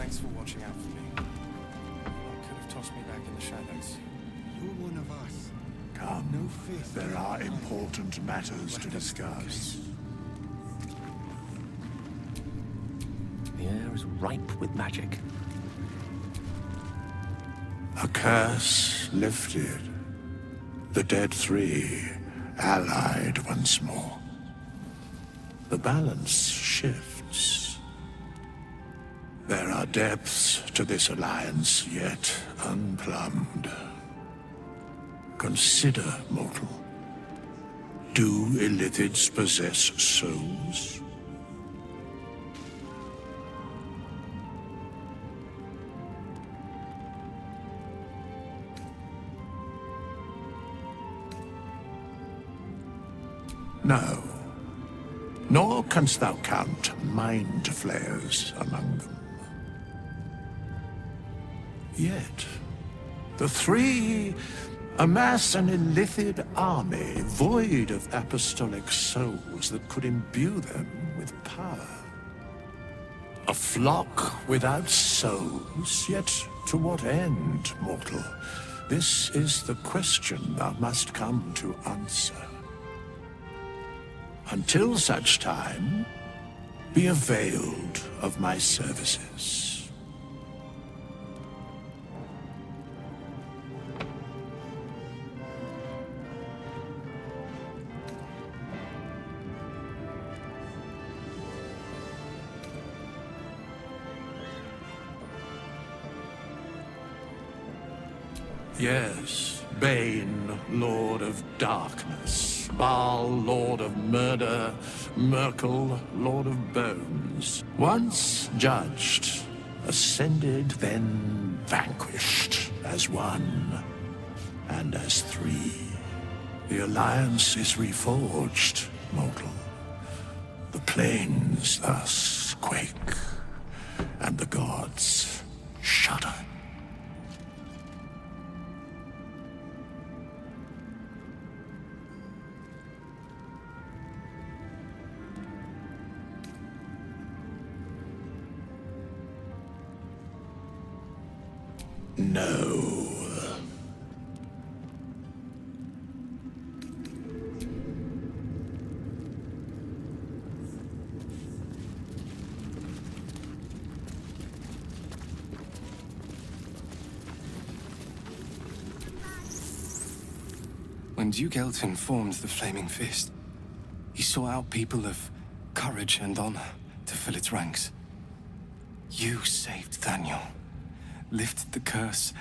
Thanks for watching out for me. You could have tossed me back in the shadows. You're one of us. Come, No fist. there are important matters to discuss. The air is ripe with magic. A curse lifted. The dead three allied once more. The balance shifts. There are depths to this alliance yet unplumbed. Consider, mortal. Do illithids possess souls? No. Nor canst thou count mind flayers among them. Yet, the three amass an illithid army void of apostolic souls that could imbue them with power. A flock without souls, yet to what end, mortal? This is the question thou must come to answer. Until such time, be availed of my services. Yes, Bane, Lord of Darkness, Baal, Lord of Murder, Merkel, Lord of Bones. Once judged, ascended, then vanquished, as one and as three. The alliance is reforged, mortal. The plains thus quake, and the gods shudder. No. When Duke Elton formed the Flaming Fist, he sought out people of courage and honor to fill its ranks. You saved Thaniel, lifted the curse,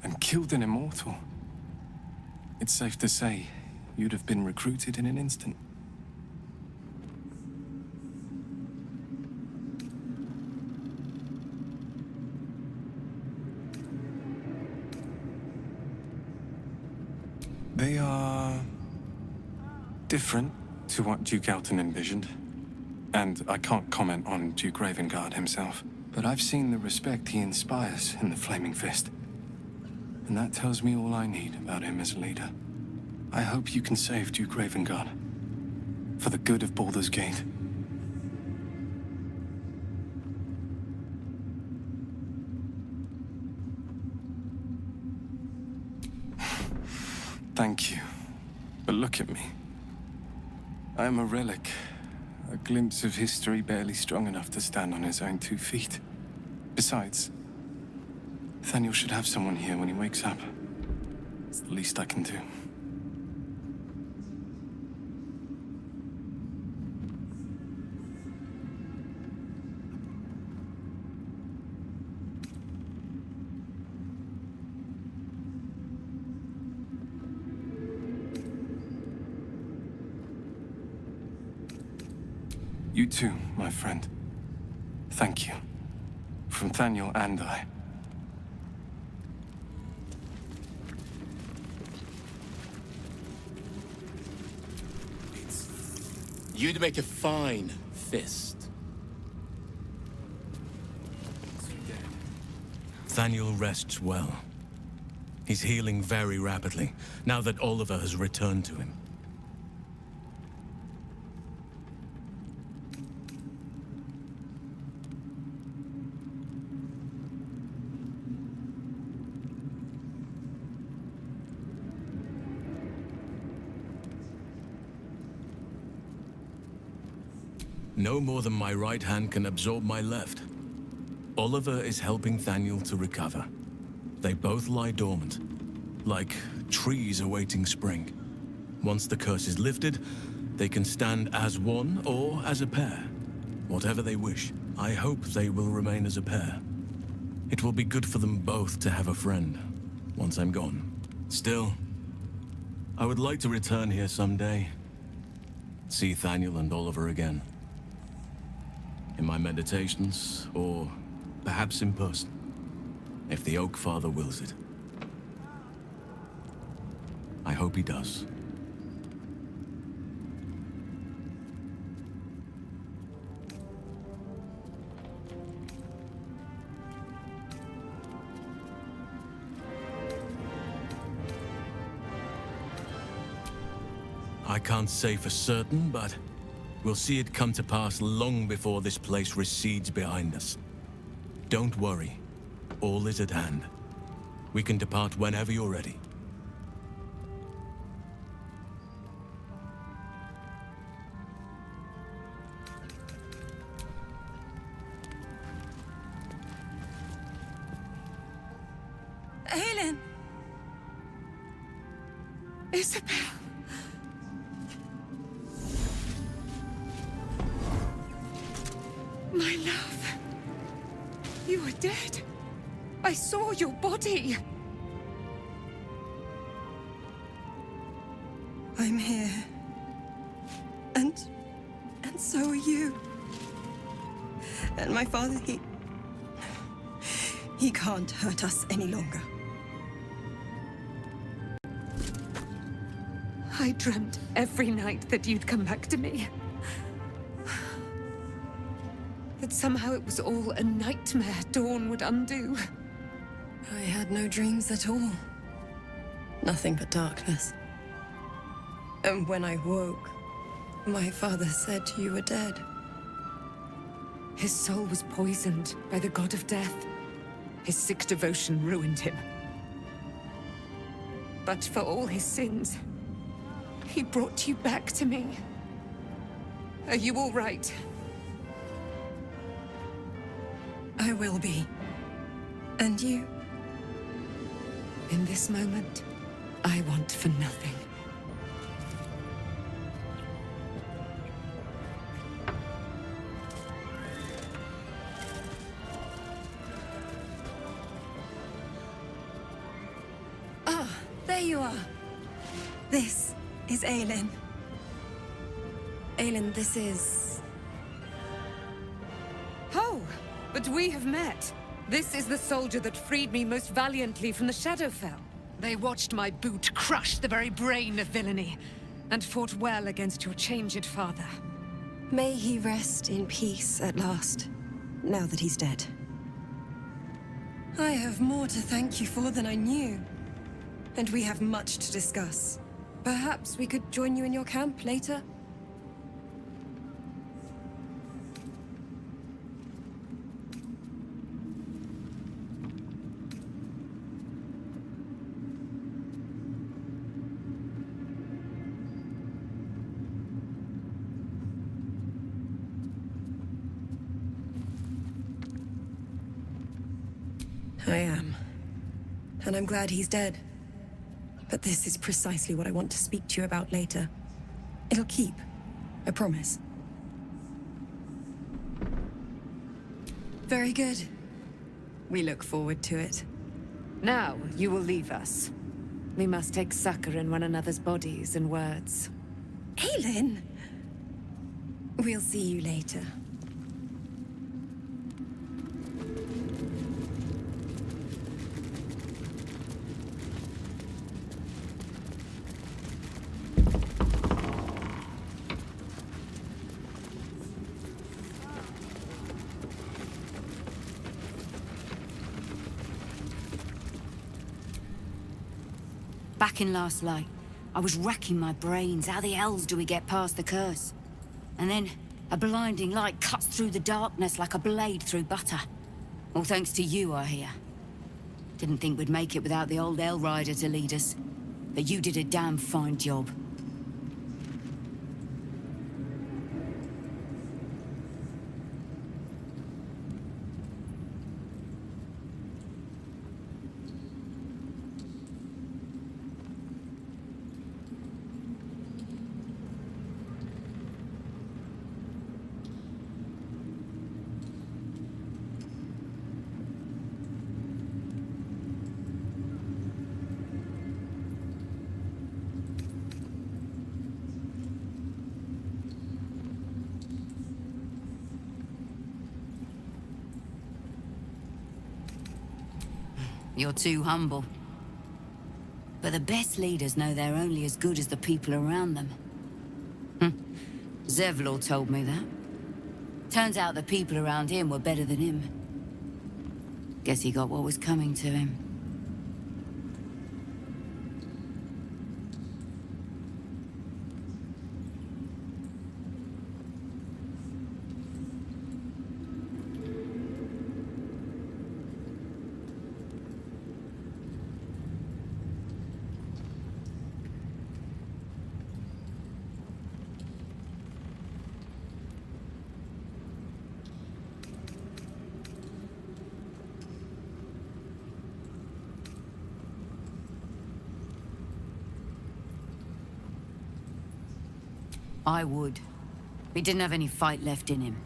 and killed an immortal. It's safe to say you'd have been recruited in an instant. They are different to what Duke Elton envisioned. And I can't comment on Duke Ravengard himself, but I've seen the respect he inspires in the Flaming Fist. And that tells me all I need about him as a leader. I hope you can save Duke Ravengard, for the good of Baldur's Gate. Thank you. But look at me. I am a relic. A glimpse of history barely strong enough to stand on his own 2 feet. Besides, Thaniel should have someone here when he wakes up. It's the least I can do. You too, my friend. Thank you. From Thaniel and I. You'd make a fine fist. Thaniel rests well. He's healing very rapidly, now that Oliver has returned to him. No more than my right hand can absorb my left. Oliver is helping Thaniel to recover. They both lie dormant, like trees awaiting spring. Once the curse is lifted, they can stand as one or as a pair. Whatever they wish. I hope they will remain as a pair. It will be good for them both to have a friend, once I'm gone. Still, I would like to return here someday. See Thaniel and Oliver again. In my meditations, or perhaps in person, if the Oak Father wills it. I hope he does. I can't say for certain, but we'll see it come to pass long before this place recedes behind us. Don't worry. All is at hand. We can depart whenever you're ready. Helen! Isabel! My love, you are dead. I saw your body. I'm here. And so are you. And my father, he can't hurt us any longer. I dreamt every night that you'd come back to me. That somehow it was all a nightmare Dawn would undo. I had no dreams at all. Nothing but darkness. And when I woke, my father said you were dead. His soul was poisoned by the god of death. His sick devotion ruined him. But for all his sins, he brought you back to me. Are you all right? I will be. And you? In this moment, I want for nothing. Ah, there you are. This is Aelin. Aelin, this is... Oh, but we have met. This is the soldier that freed me most valiantly from the Shadowfell. They watched my boot crush the very brain of villainy, and fought well against your changed father. May he rest in peace at last, now that he's dead. I have more to thank you for than I knew. And we have much to discuss. Perhaps we could join you in your camp later? I am. And I'm glad he's dead. But this is precisely what I want to speak to you about later. It'll keep. I promise. Very good. We look forward to it. Now, you will leave us. We must take succor in one another's bodies and words. Aelin! We'll see you later. Back in last light, I was racking my brains. How the hells do we get past the curse? And then, a blinding light cuts through the darkness like a blade through butter. All thanks to you, I hear. Didn't think we'd make it without the old Hell Rider to lead us. But you did a damn fine job. You're too humble. But the best leaders know they're only as good as the people around them. Zevlor told me that. Turns out the people around him were better than him. Guess he got what was coming to him. I would. He didn't have any fight left in him.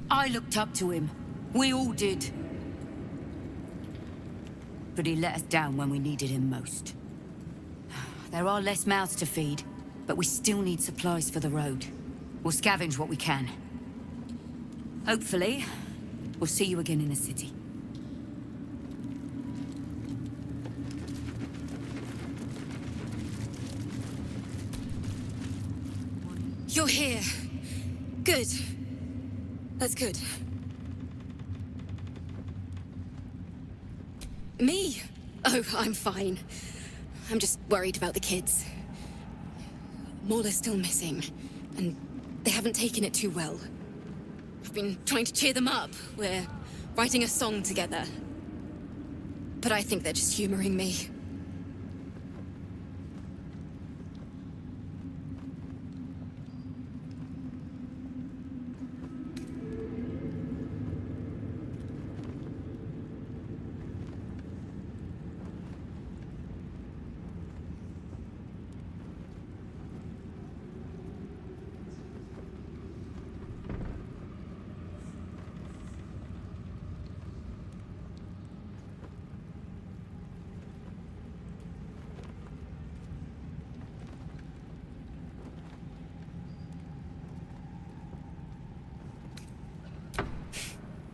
I looked up to him. We all did. But he let us down when we needed him most. There are less mouths to feed, but we still need supplies for the road. We'll scavenge what we can. Hopefully, we'll see you again in the city. You're here. Good. That's good. Me? Oh, I'm fine. I'm just worried about the kids. Maula's still missing, and they haven't taken it too well. I've been trying to cheer them up. We're writing a song together. But I think they're just humoring me.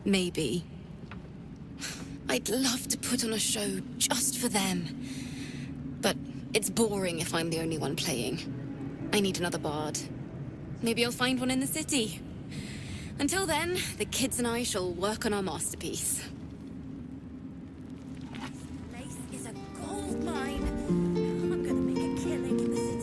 Maybe. I'd love to put on a show just for them. But it's boring if I'm the only one playing. I need another bard. Maybe I'll find one in the city. Until then, the kids and I shall work on our masterpiece. This place is a gold mine. I'm gonna make a killing in the city.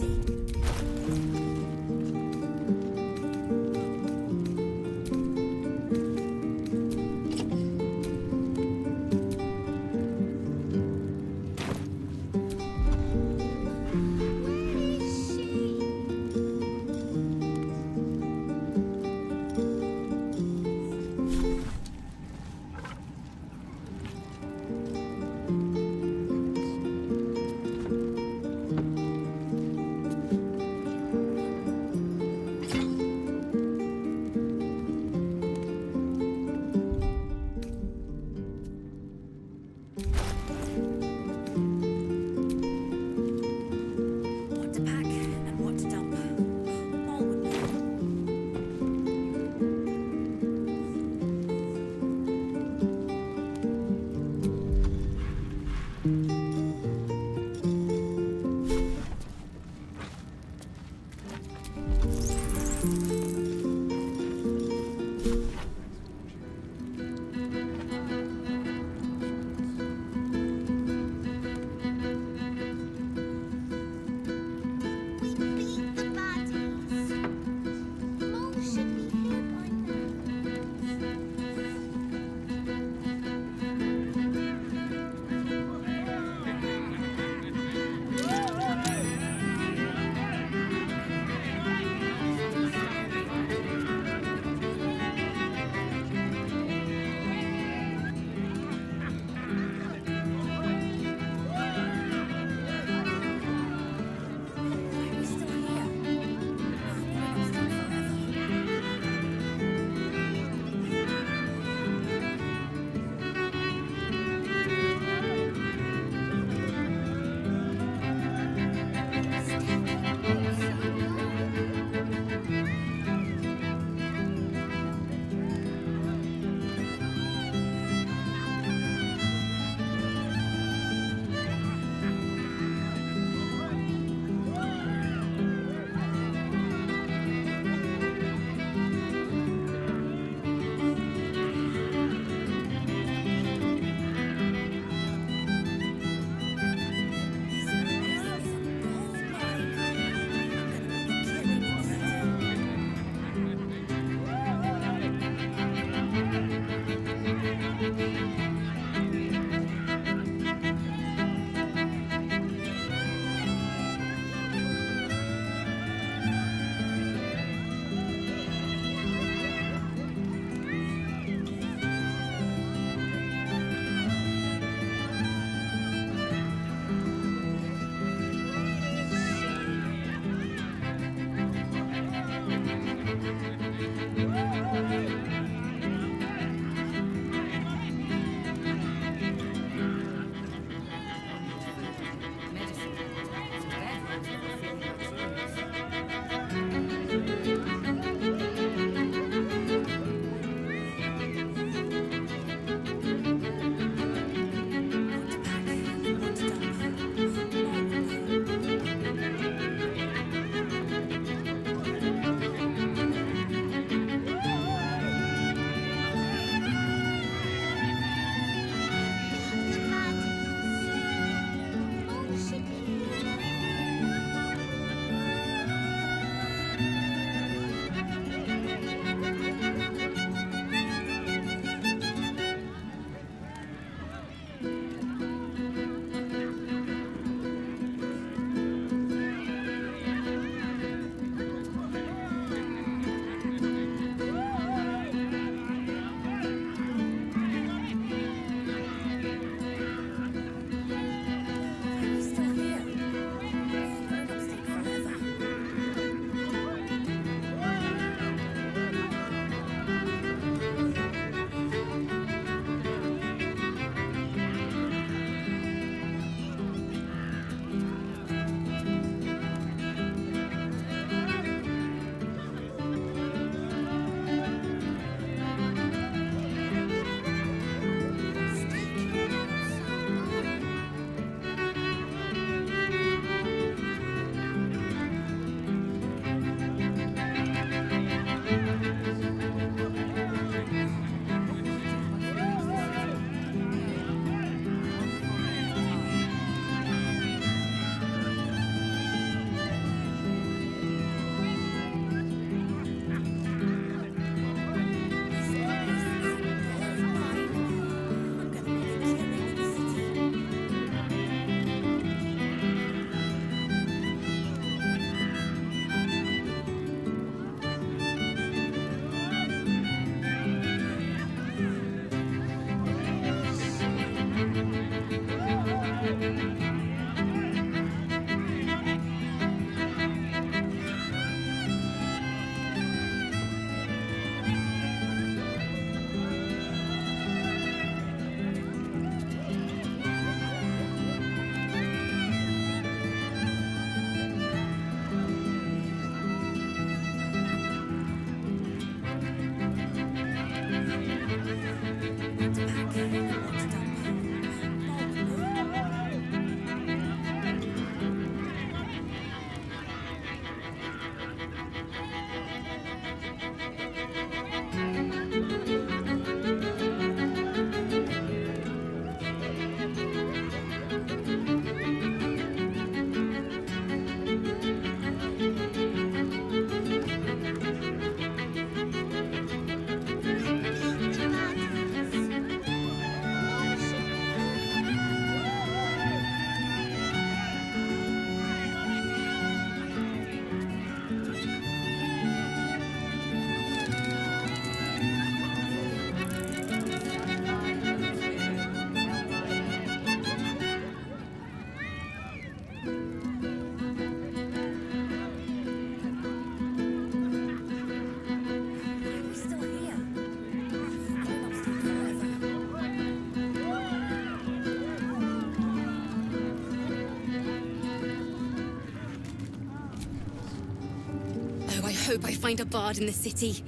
hope I find a bard in the city.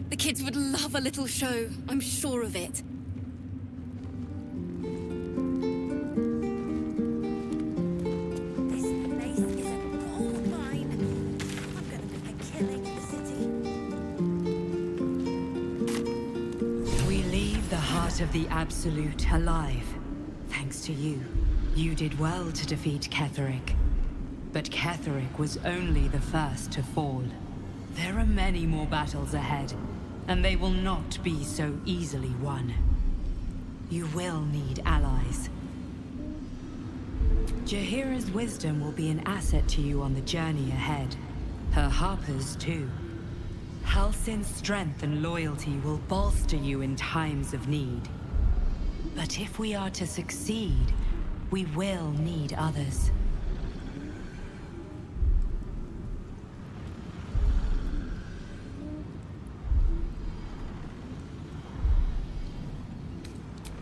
The kids would love a little show, I'm sure of it. This place is a gold mine. I'm gonna make a killing in the city. We leave the heart of the Absolute alive. Thanks to you. You did well to defeat Ketheric. But Ketheric was only the first to fall. There are many more battles ahead, and they will not be so easily won. You will need allies. Jaheira's wisdom will be an asset to you on the journey ahead. Her Harper's too. Halsin's strength and loyalty will bolster you in times of need. But if we are to succeed, we will need others.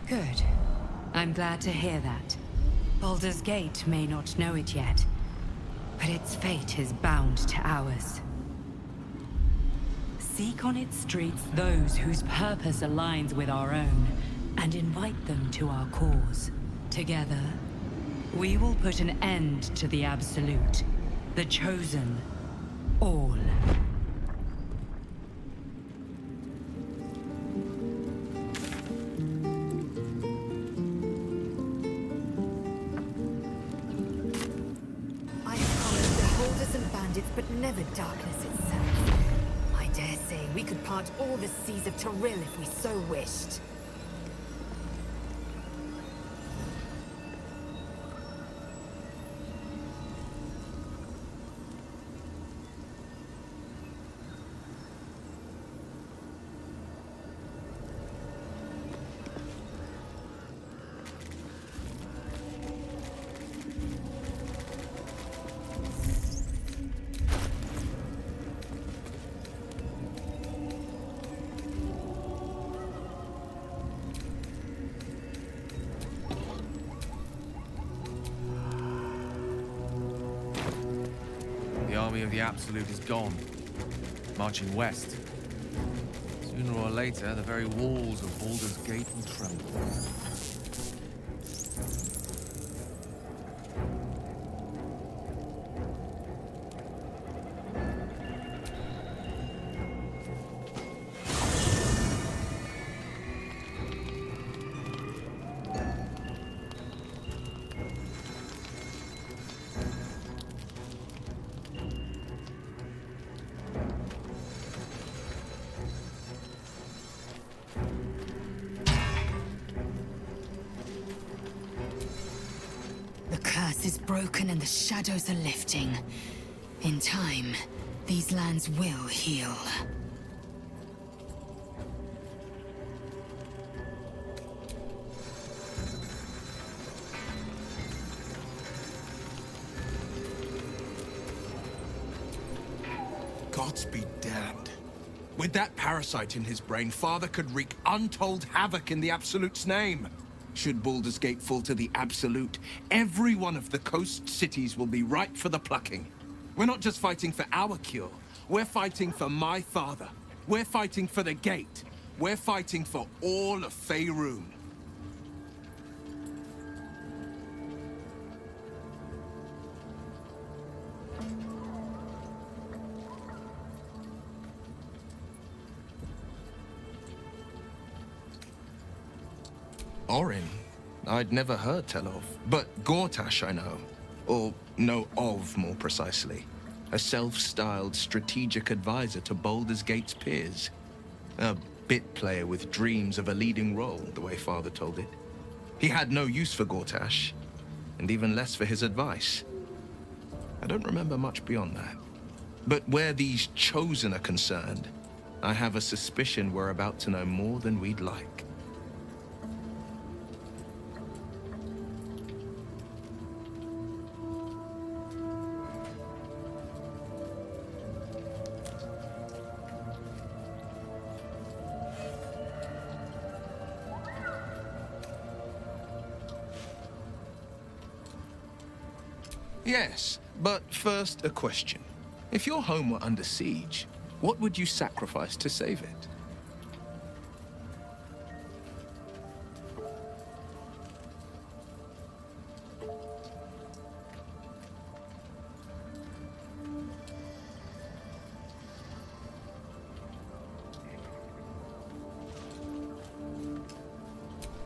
Good. I'm glad to hear that. Baldur's Gate may not know it yet, but its fate is bound to ours. Seek on its streets those whose purpose aligns with our own, and invite them to our cause. Together, we will put an end to the Absolute, the Chosen, all. But never darkness itself. I dare say we could part all the seas of Toril if we so wished. The army of the Absolute is gone, marching west. Sooner or later, the very walls of Baldur's Gate will tremble. The curse is broken and the shadows are lifting. In time, these lands will heal. Gods be damned. With that parasite in his brain, Father could wreak untold havoc in the Absolute's name. Should Baldur's Gate fall to the Absolute, every one of the coast cities will be ripe for the plucking. We're not just fighting for our cure. We're fighting for my father. We're fighting for the Gate. We're fighting for all of Faerun. Orin, I'd never heard tell of, but Gortash I know. Or know of, more precisely. A self-styled strategic advisor to Baldur's Gate's peers. A bit player with dreams of a leading role, the way Father told it. He had no use for Gortash, and even less for his advice. I don't remember much beyond that. But where these Chosen are concerned, I have a suspicion we're about to know more than we'd like. Yes, but first a question. If your home were under siege, What would you sacrifice to save it?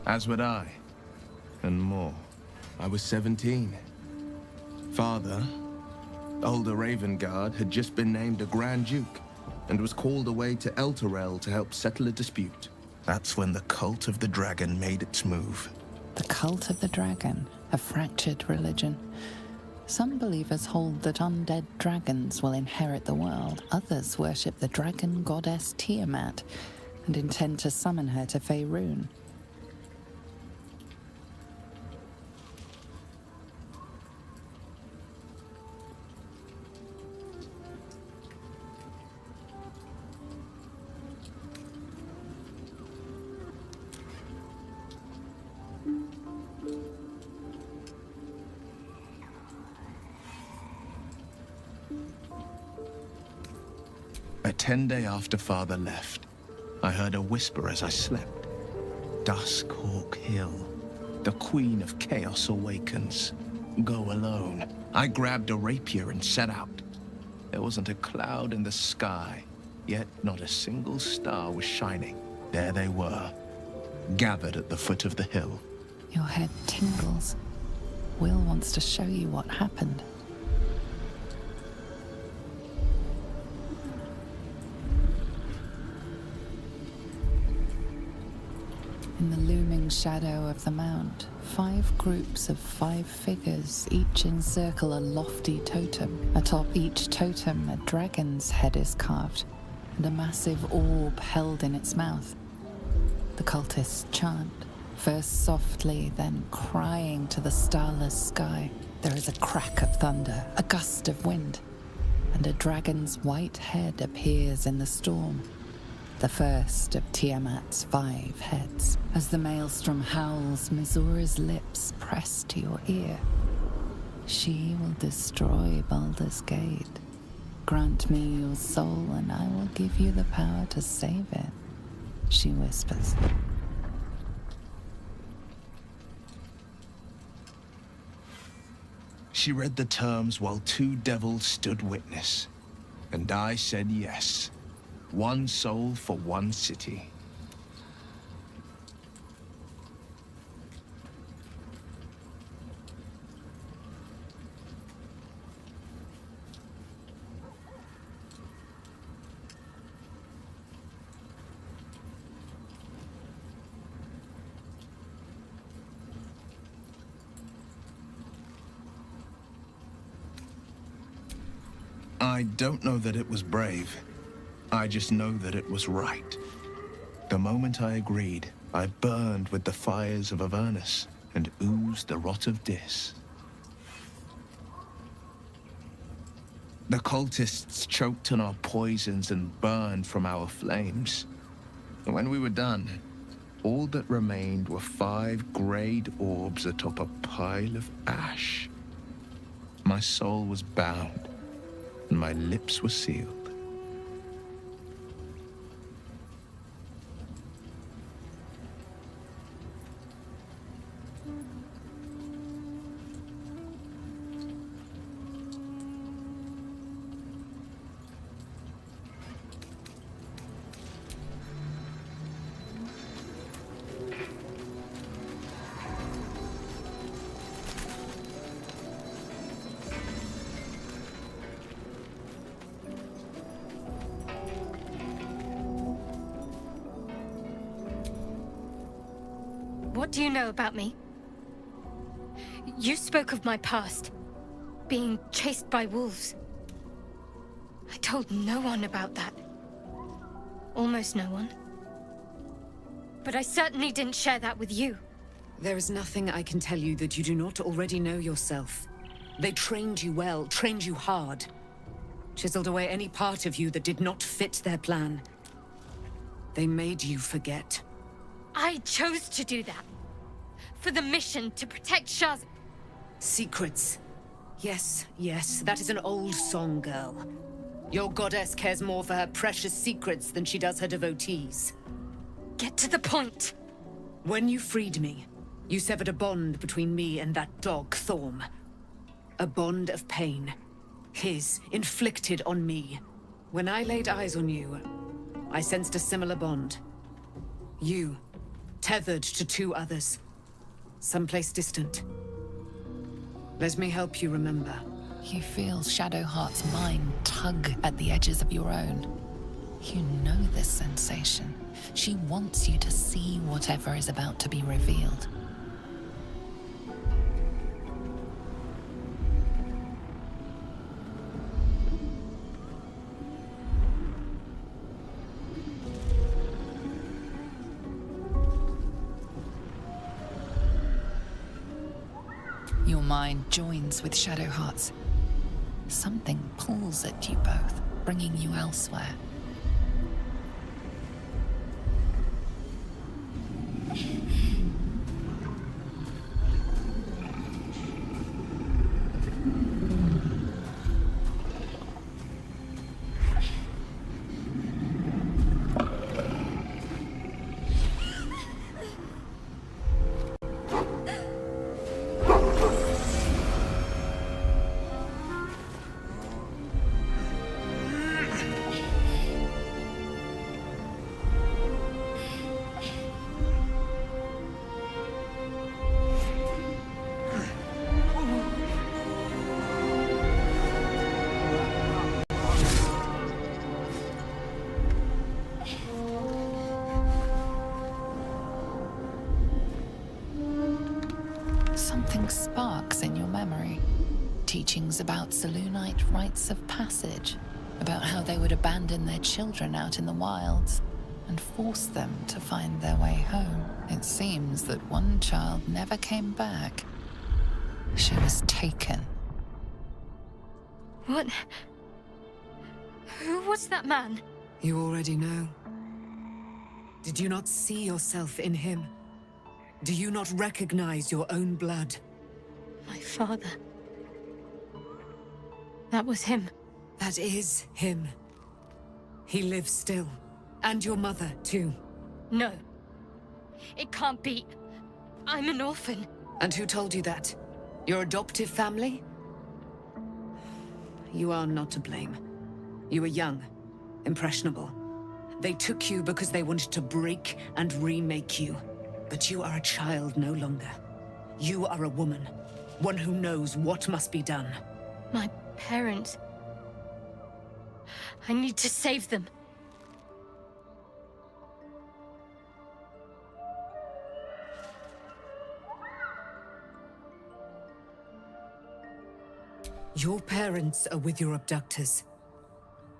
As would I, and more. I was 17. Father, older Ravengard, had just been named a Grand Duke and was called away to Elturel to help settle a dispute. That's when the cult of the dragon made its move. The cult of the dragon, a fractured religion. Some believers hold that undead dragons will inherit the world. Others worship the dragon goddess Tiamat and intend to summon her to Faerun. A 10-day after Father left, I heard a whisper as I slept. Duskhawk Hill. The Queen of Chaos awakens. Go alone. I grabbed a rapier and set out. There wasn't a cloud in the sky, yet not a single star was shining. There they were, gathered at the foot of the hill. Your head tingles. Will wants to show you what happened. In the looming shadow of the mount, 5 groups of 5 figures each encircle a lofty totem. Atop each totem, a dragon's head is carved, and a massive orb held in its mouth. The cultists chant, first softly, then crying to the starless sky. There is a crack of thunder, a gust of wind, and a dragon's white head appears in the storm. The first of Tiamat's 5 heads. As the maelstrom howls, Mizura's lips press to your ear. She will destroy Baldur's Gate. Grant me your soul and I will give you the power to save it, she whispers. She read the terms while 2 devils stood witness, and I said yes. 1 soul for 1 city. I don't know that it was brave. I just know that it was right. The moment I agreed, I burned with the fires of Avernus and oozed the rot of Dis. The cultists choked on our poisons and burned from our flames. And when we were done, all that remained were 5 greyed orbs atop a pile of ash. My soul was bound, and my lips were sealed. What do you know about me? You spoke of my past, being chased by wolves. I told no one about that. Almost no one. But I certainly didn't share that with you. There is nothing I can tell you that you do not already know yourself. They trained you well, trained you hard. Chiseled away any part of you that did not fit their plan. They made you forget. I chose to do that. For the mission to protect Shaz. Secrets. Yes, yes, that is an old song, girl. Your goddess cares more for her precious secrets than she does her devotees. Get to the point. When you freed me, you severed a bond between me and that dog, Thorm. A bond of pain. His, inflicted on me. When I laid eyes on you, I sensed a similar bond. You, tethered to two others. Someplace distant. Let me help you remember. You feel Shadowheart's mind tug at the edges of your own. You know this sensation. She wants you to see whatever is about to be revealed. Your mind joins with Shadowheart's. Something pulls at you both, bringing you elsewhere. Something sparks in your memory. Teachings about Selûnite rites of passage, about how they would abandon their children out in the wilds and force them to find their way home. It seems that one child never came back. She was taken. What? Who was that man? You already know. Did you not see yourself in him? Do you not recognize your own blood? My father. That was him. That is him. He lives still. And your mother, too. No. It can't be. I'm an orphan. And who told you that? Your adoptive family? You are not to blame. You were young, impressionable. They took you because they wanted to break and remake you. But you are a child no longer. You are a woman. One who knows what must be done. My parents. I need to save them. Your parents are with your abductors.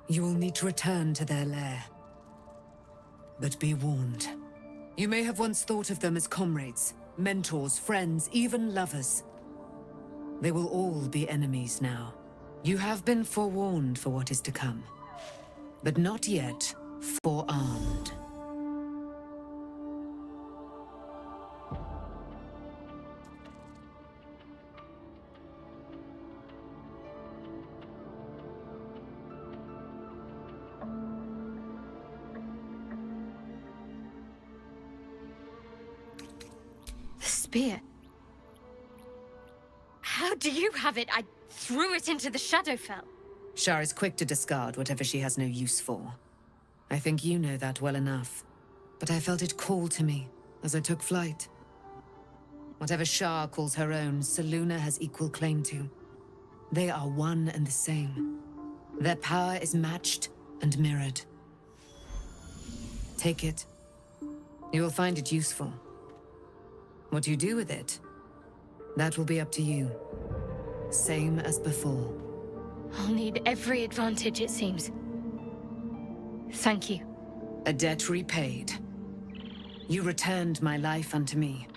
You will need to return to their lair. But be warned. You may have once thought of them as comrades, mentors, friends, even lovers. They will all be enemies now. You have been forewarned for what is to come, but not yet forearmed. Spear. How do you have it? I threw it into the Shadowfell. Shar is quick to discard whatever she has no use for. I think you know that well enough. But I felt it call to me as I took flight. Whatever Shar calls her own, Selûne has equal claim to. They are one and the same. Their power is matched and mirrored. Take it. You will find it useful. What you do with it, that will be up to you. Same as before. I'll need every advantage, it seems. Thank you. A debt repaid. You returned my life unto me.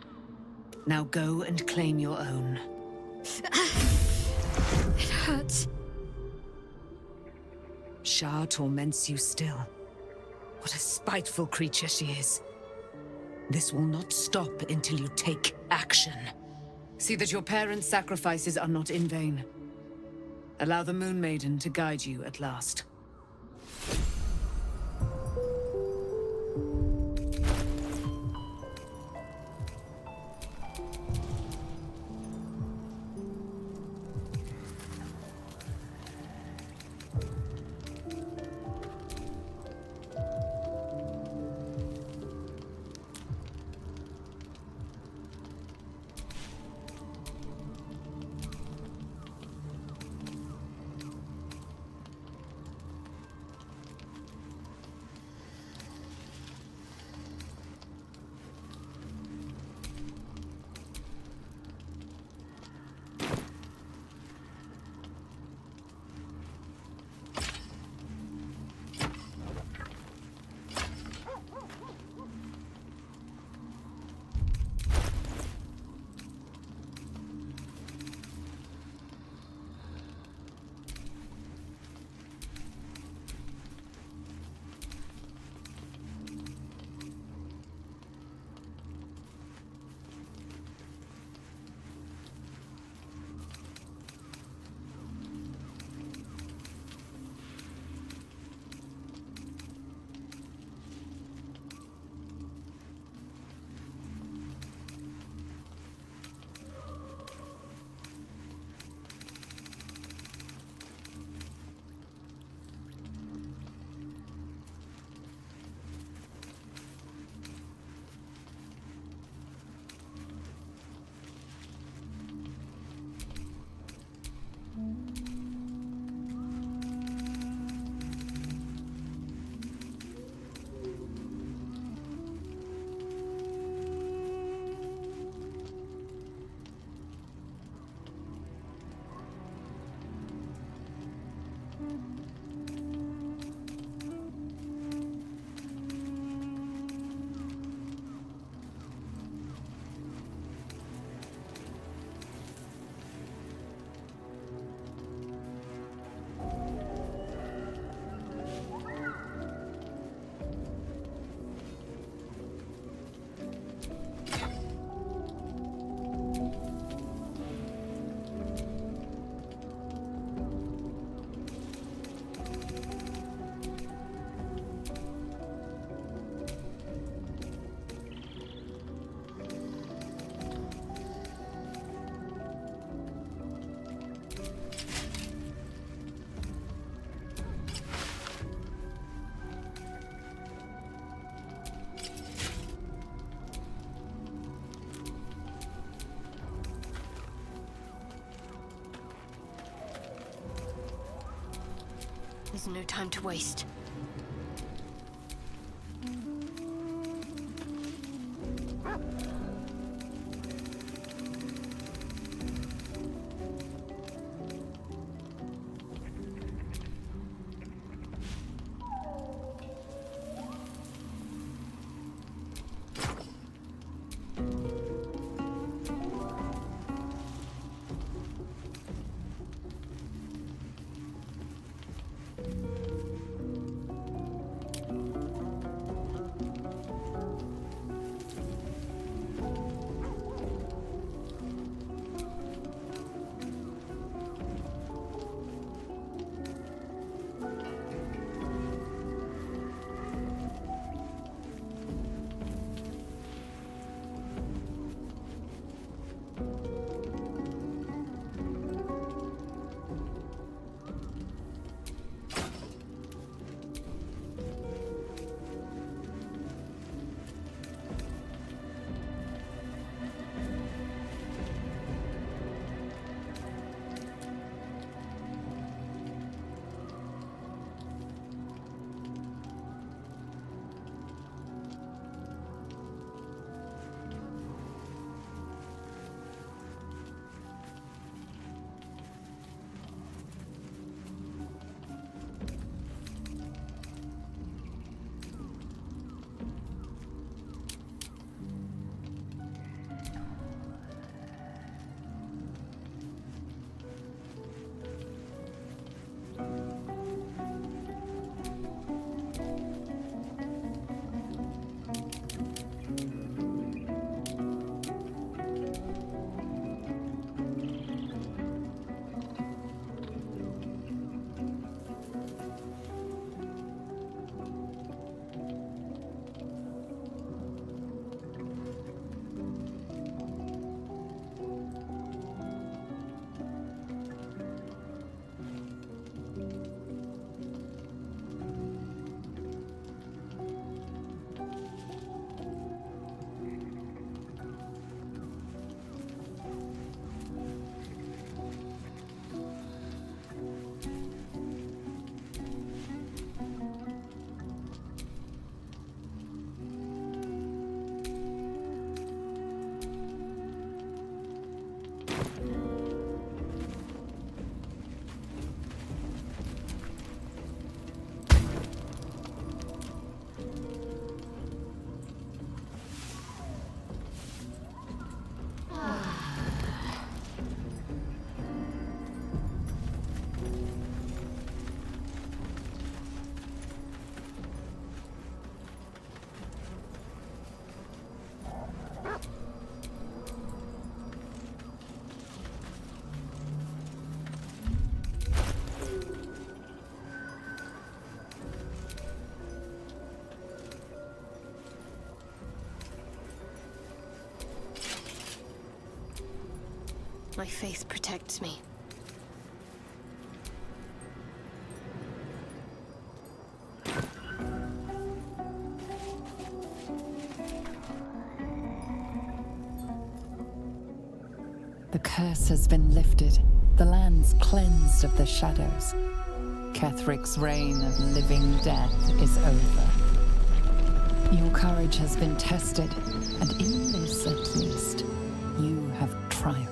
Now go and claim your own. It hurts. Shar torments you still. What a spiteful creature she is. This will not stop until you take action. See that your parents' sacrifices are not in vain. Allow the Moon Maiden to guide you at last. There's no time to waste. My faith protects me. The curse has been lifted. The land's cleansed of the shadows. Ketheric's reign of living death is over. Your courage has been tested, and in this at least, you have triumphed.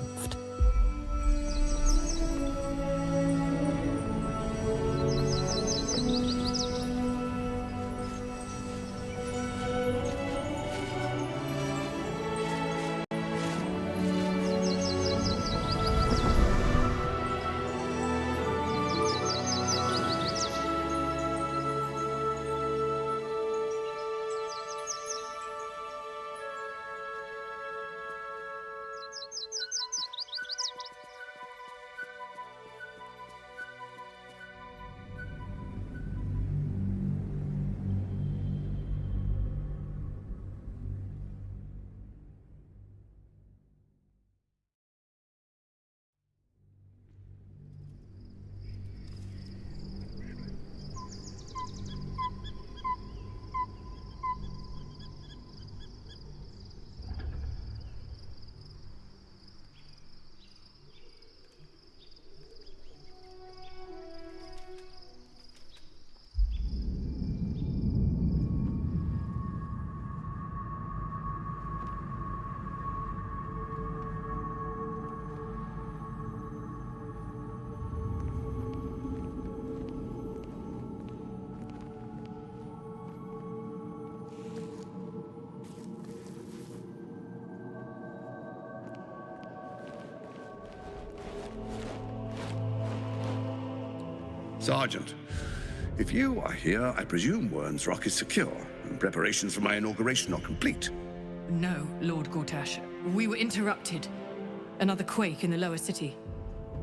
Sergeant, if you are here, I presume Wern's Rock is secure, and preparations for my inauguration are complete. No, Lord Gortash. We were interrupted. Another quake in the lower city.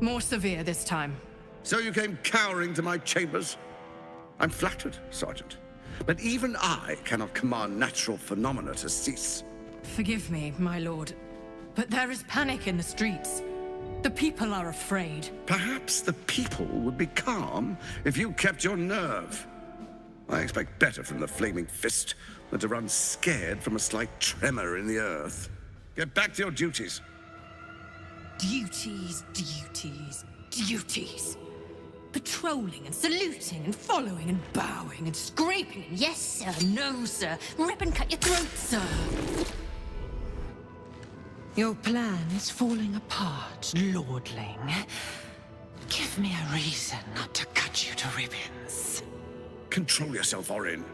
More severe this time. So you came cowering to my chambers? I'm flattered, Sergeant. But even I cannot command natural phenomena to cease. Forgive me, my lord, but there is panic in the streets. The people are afraid. Perhaps the people would be calm if you kept your nerve. I expect better from the Flaming Fist than to run scared from a slight tremor in the earth. Get back to your duties. Duties, duties, duties. Patrolling and saluting and following and bowing and scraping and yes sir, no sir, rip and cut your throat, sir. Your plan is falling apart, lordling. Give me a reason not to cut you to ribbons. Control yourself, Orin.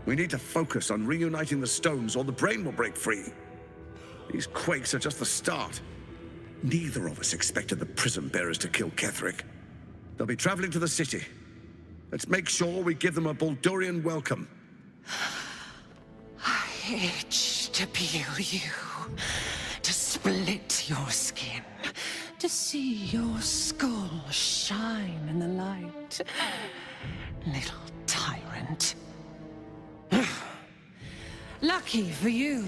We need to focus on reuniting the stones or the brain will break free. These quakes are just the start. Neither of us expected the prism bearers to kill Ketheric. They'll be traveling to the city. Let's make sure we give them a Baldurian welcome. I itch to peel you, to split your skin, to see your skull shine in the light. Little tyrant. Lucky for you,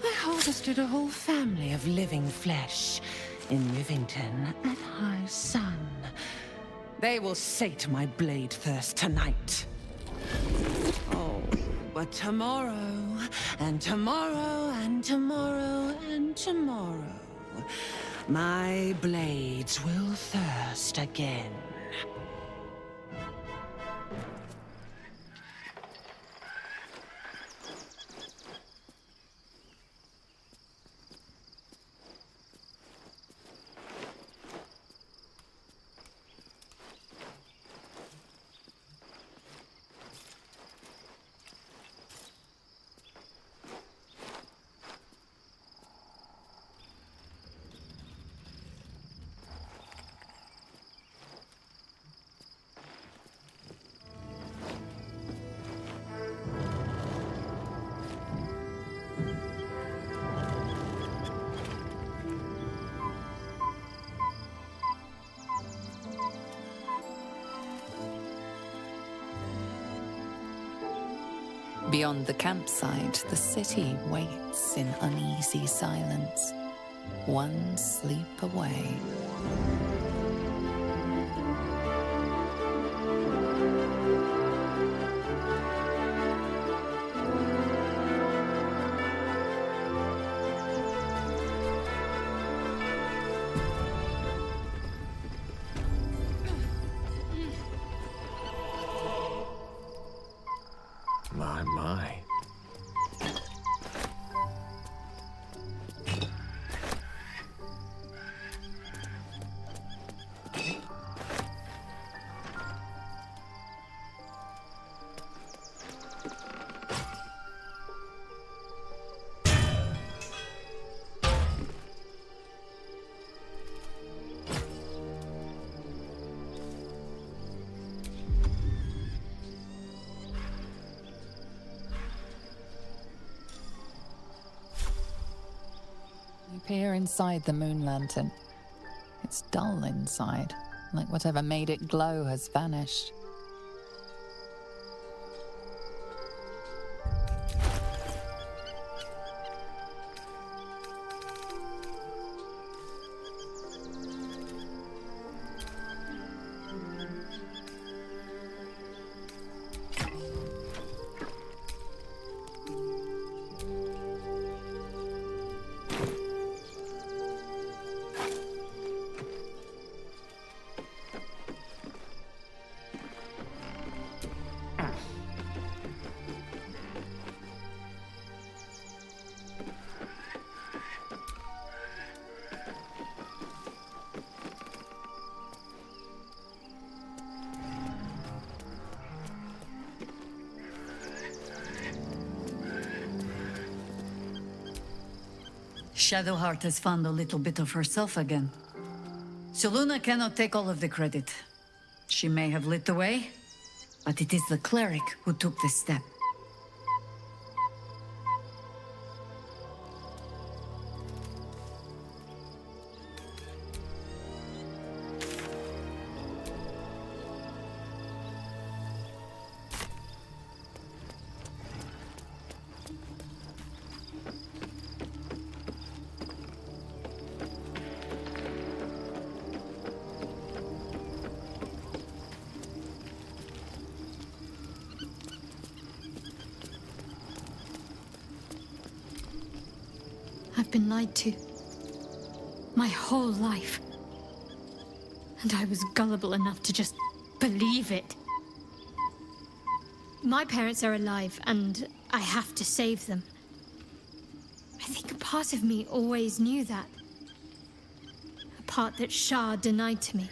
I harvested a whole family of living flesh in Rivington at high sun. They will sate my blade thirst tonight. Oh, but tomorrow, and tomorrow, and tomorrow, and tomorrow, my blades will thirst again. Beyond the campsite, the city waits in uneasy silence, one sleep away. My. You peer inside the moon lantern. It's dull inside, like whatever made it glow has vanished. Shadowheart has found a little bit of herself again. So Luna cannot take all of the credit. She may have lit the way, but it is the cleric who took this step. I've been lied to. My whole life. And I was gullible enough to just believe it. My parents are alive, and I have to save them. I think a part of me always knew that. A part that Shah denied to me.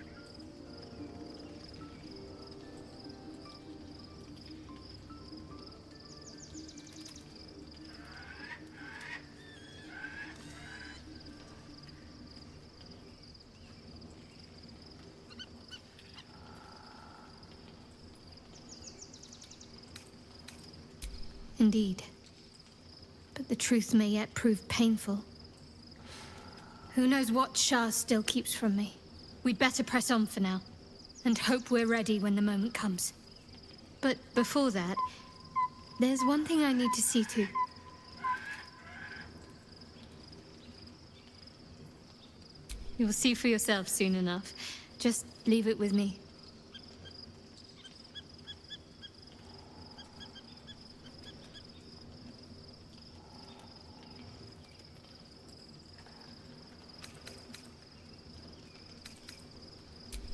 Indeed. But the truth may yet prove painful. Who knows what Shah still keeps from me? We'd better press on for now, and hope we're ready when the moment comes. But before that, there's one thing I need to see to. You'll see for yourself soon enough. Just leave it with me.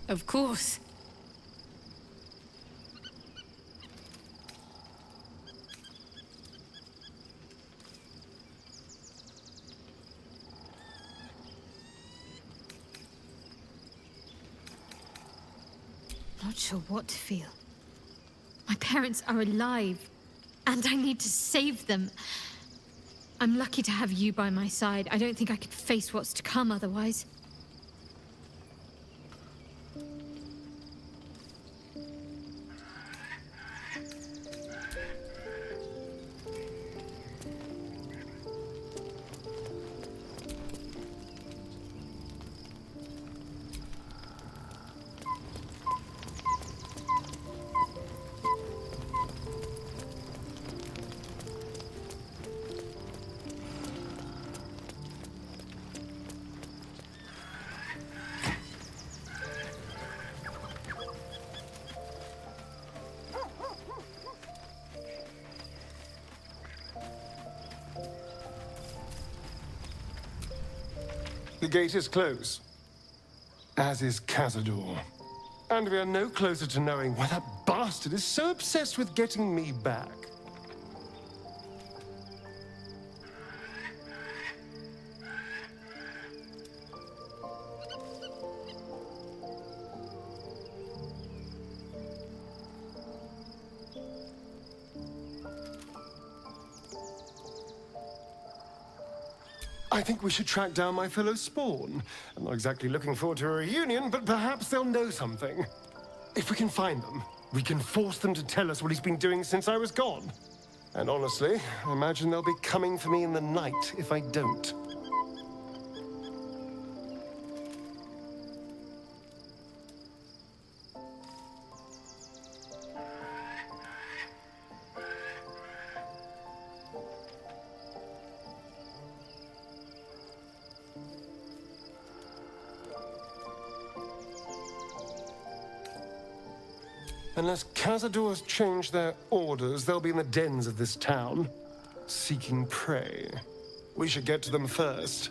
Of course. Not sure what to feel. My parents are alive, and I need to save them. I'm lucky to have you by my side. I don't think I could face what's to come otherwise. The gate is closed, as is Cazador. And we are no closer to knowing why that bastard is so obsessed with getting me back. I think we should track down my fellow Spawn. I'm not exactly looking forward to a reunion, but perhaps they'll know something. If we can find them, we can force them to tell us what he's been doing since I was gone. And honestly, I imagine they'll be coming for me in the night if I don't. Unless Cazadors change their orders, they'll be in the dens of this town, seeking prey. We should get to them first.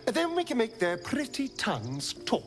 Then we can make their pretty tongues talk.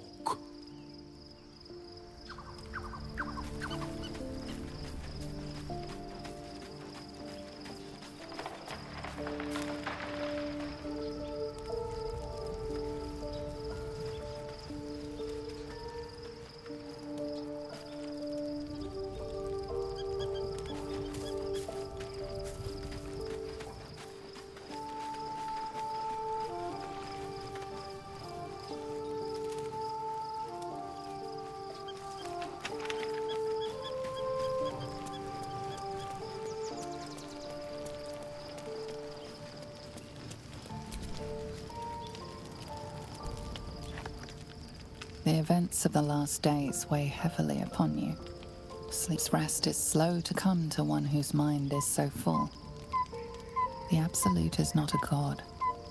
The events of the last days weigh heavily upon you. Sleep's rest is slow to come to one whose mind is so full. The Absolute is not a god,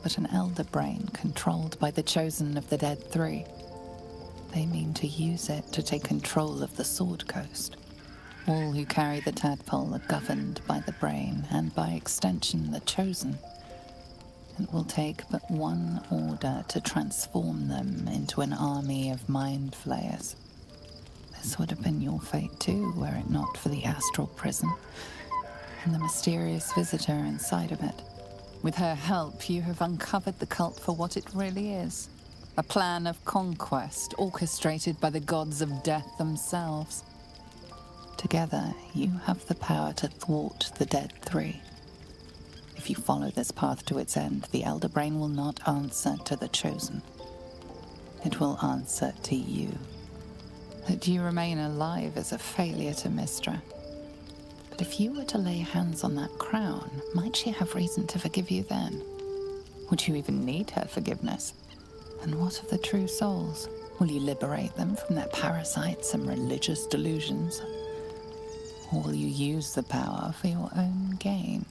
but an elder brain controlled by the chosen of the Dead Three. They mean to use it to take control of the Sword Coast. All who carry the tadpole are governed by the brain, and by extension the chosen. It will take but one order to transform them into an army of mind flayers. This would have been your fate too, were it not for the astral prison and the mysterious visitor inside of it. With her help, you have uncovered the cult for what it really is. A plan of conquest orchestrated by the gods of death themselves. Together, you have the power to thwart the Dead Three. If you follow this path to its end, the Elder Brain will not answer to the Chosen. It will answer to you. That you remain alive is a failure to Mystra. But if you were to lay hands on that crown, might she have reason to forgive you then? Would you even need her forgiveness? And what of the true souls? Will you liberate them from their parasites and religious delusions? Or will you use the power for your own gain?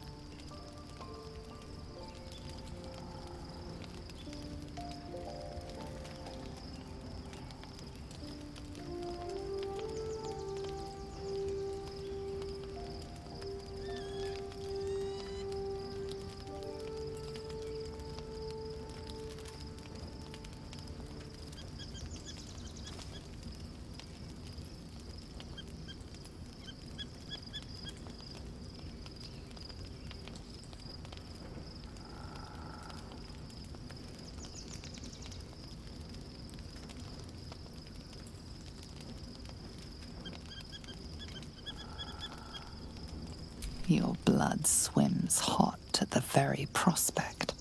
Your blood swims hot at the very prospect.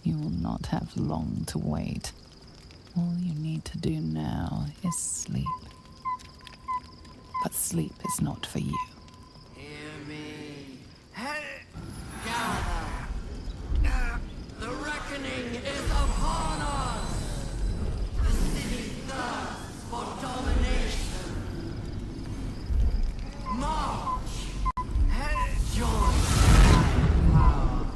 You will not have long to wait. All you need to do now is sleep. But sleep is not for you. Hear me. Gather. The reckoning is upon us. The city thirsts for domination. March. Join power.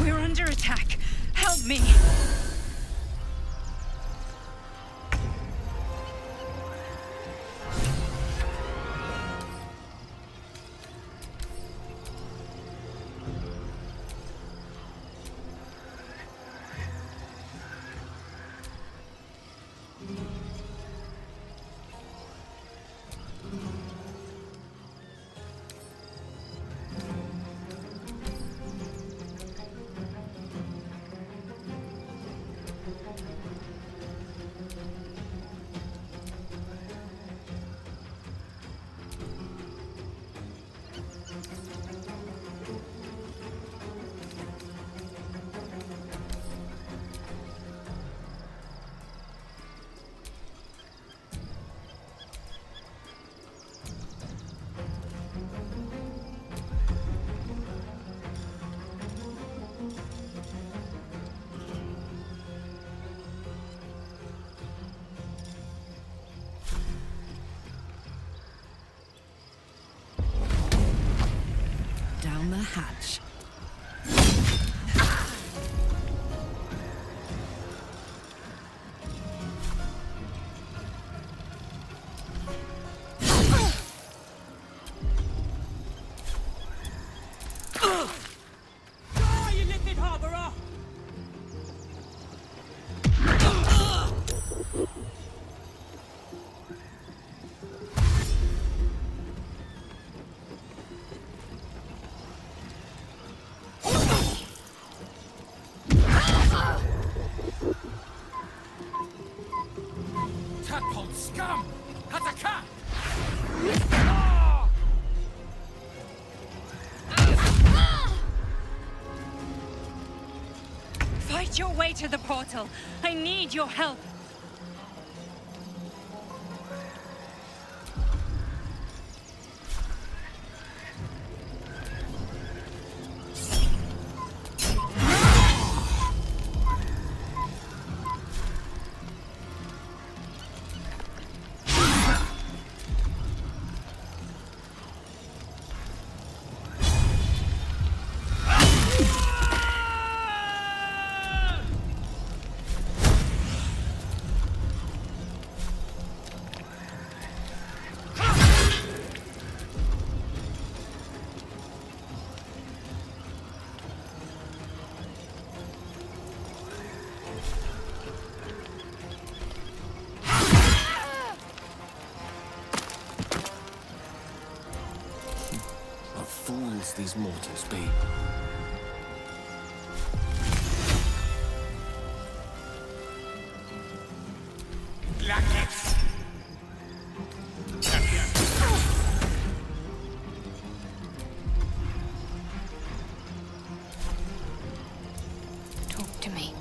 We're under attack. Help me. Down the hatch. Fight your way to the portal. I need your help. these mortals be? Talk to me.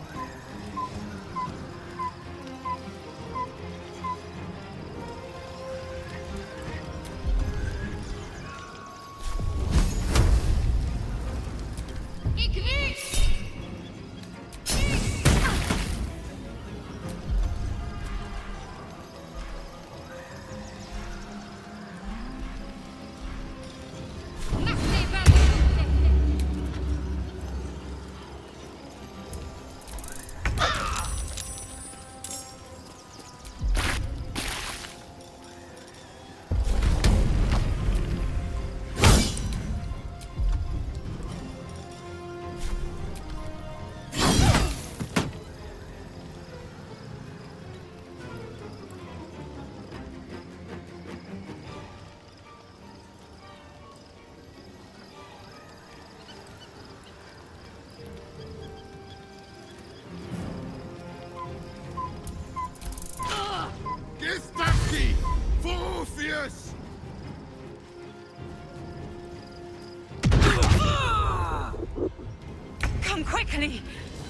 Come quickly!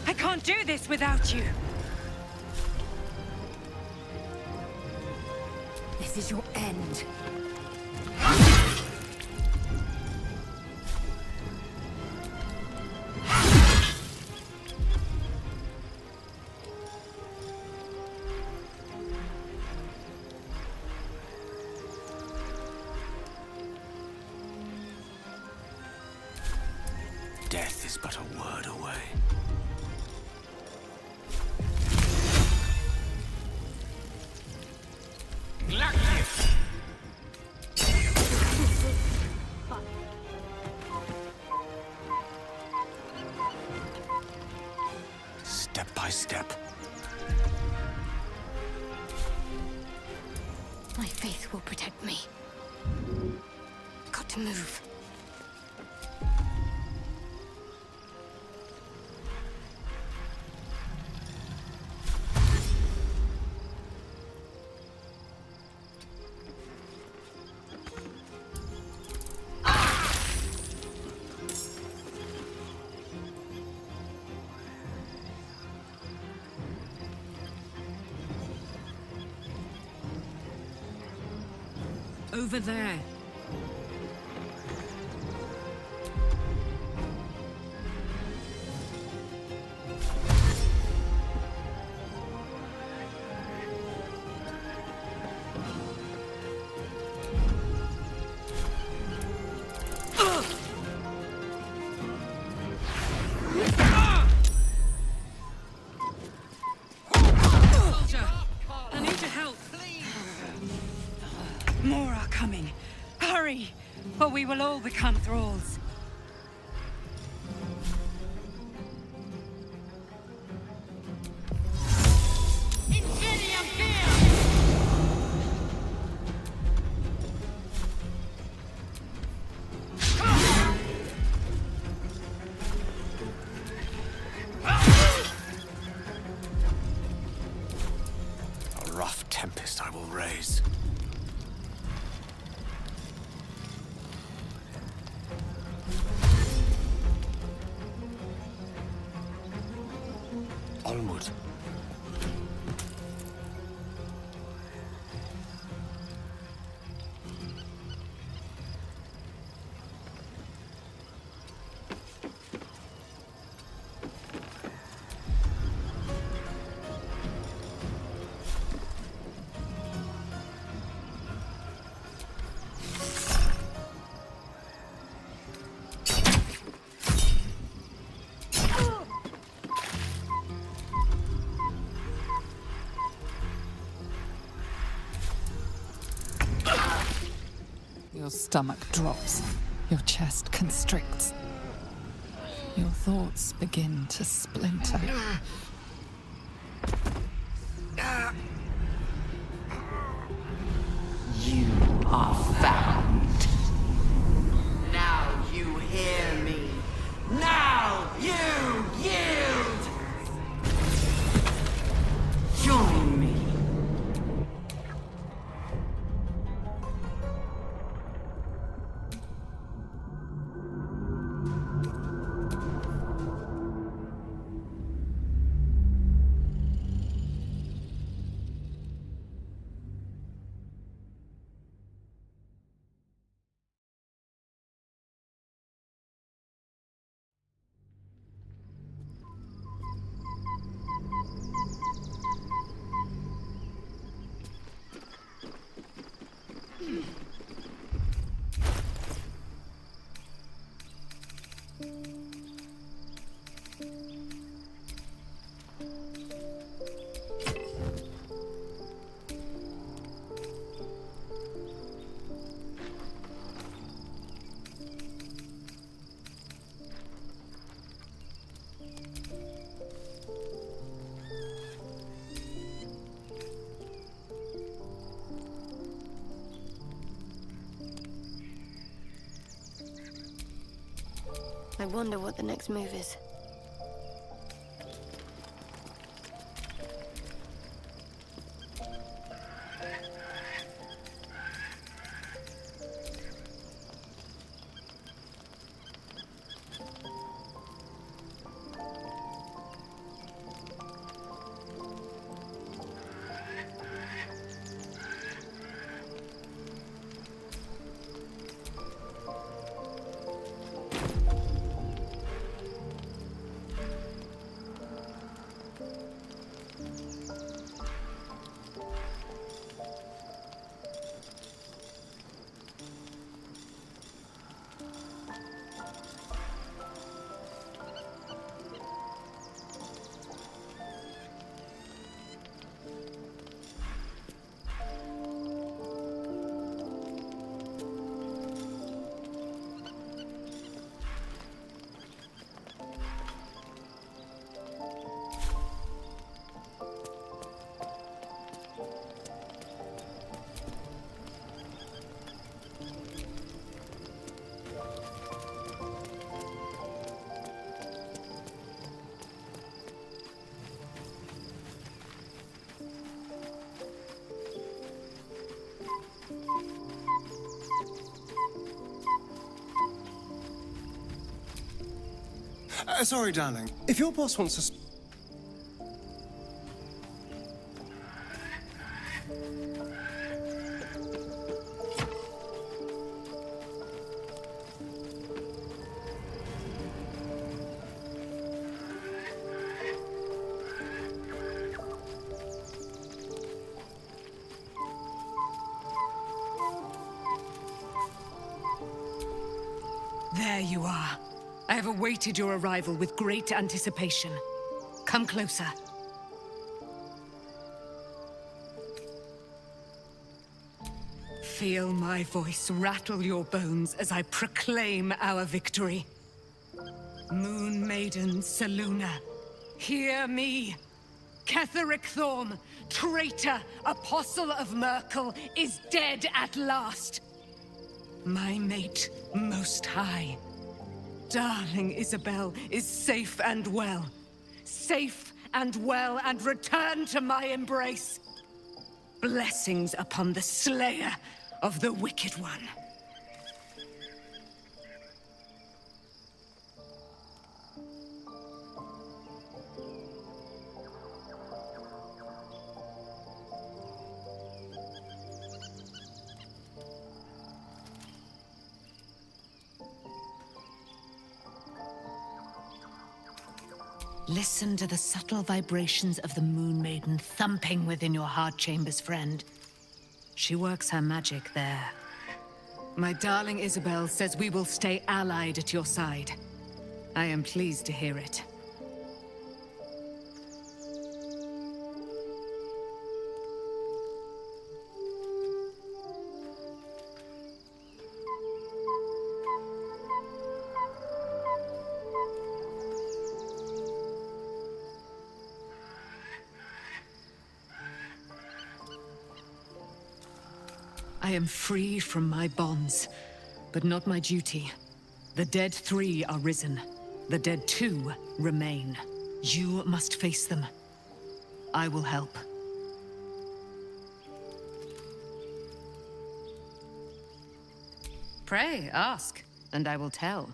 I can't do this without you! This is your end. Death is but a word away. Step by step. My faith will protect me. Got to move. Over there. Soldier, I need your help. More are coming. Hurry, or we will all become thralls. A rough tempest I will raise. Onward. Your stomach drops. Your chest constricts. Your thoughts begin to splinter. You are found. Now you hear I wonder what the next move is. Sorry, darling. If your boss wants us... There you are. I have awaited your arrival with great anticipation. Come closer. Feel my voice rattle your bones as I proclaim our victory. Moon Maiden Selûne, hear me. Ketheric Thorm, traitor, apostle of Merkel, is dead at last. My mate, Most High. Darling Isabel is safe and well. Safe and well, and returned to my embrace. Blessings upon the slayer of the Wicked One. Listen to the subtle vibrations of the Moon Maiden thumping within your heart chambers, friend. She works her magic there. My darling Isabel says we will stay allied at your side. I am pleased to hear it. I am free from my bonds, but not my duty. The dead 3 are risen. The dead 2 remain. You must face them. I will help. Pray, ask, and I will tell.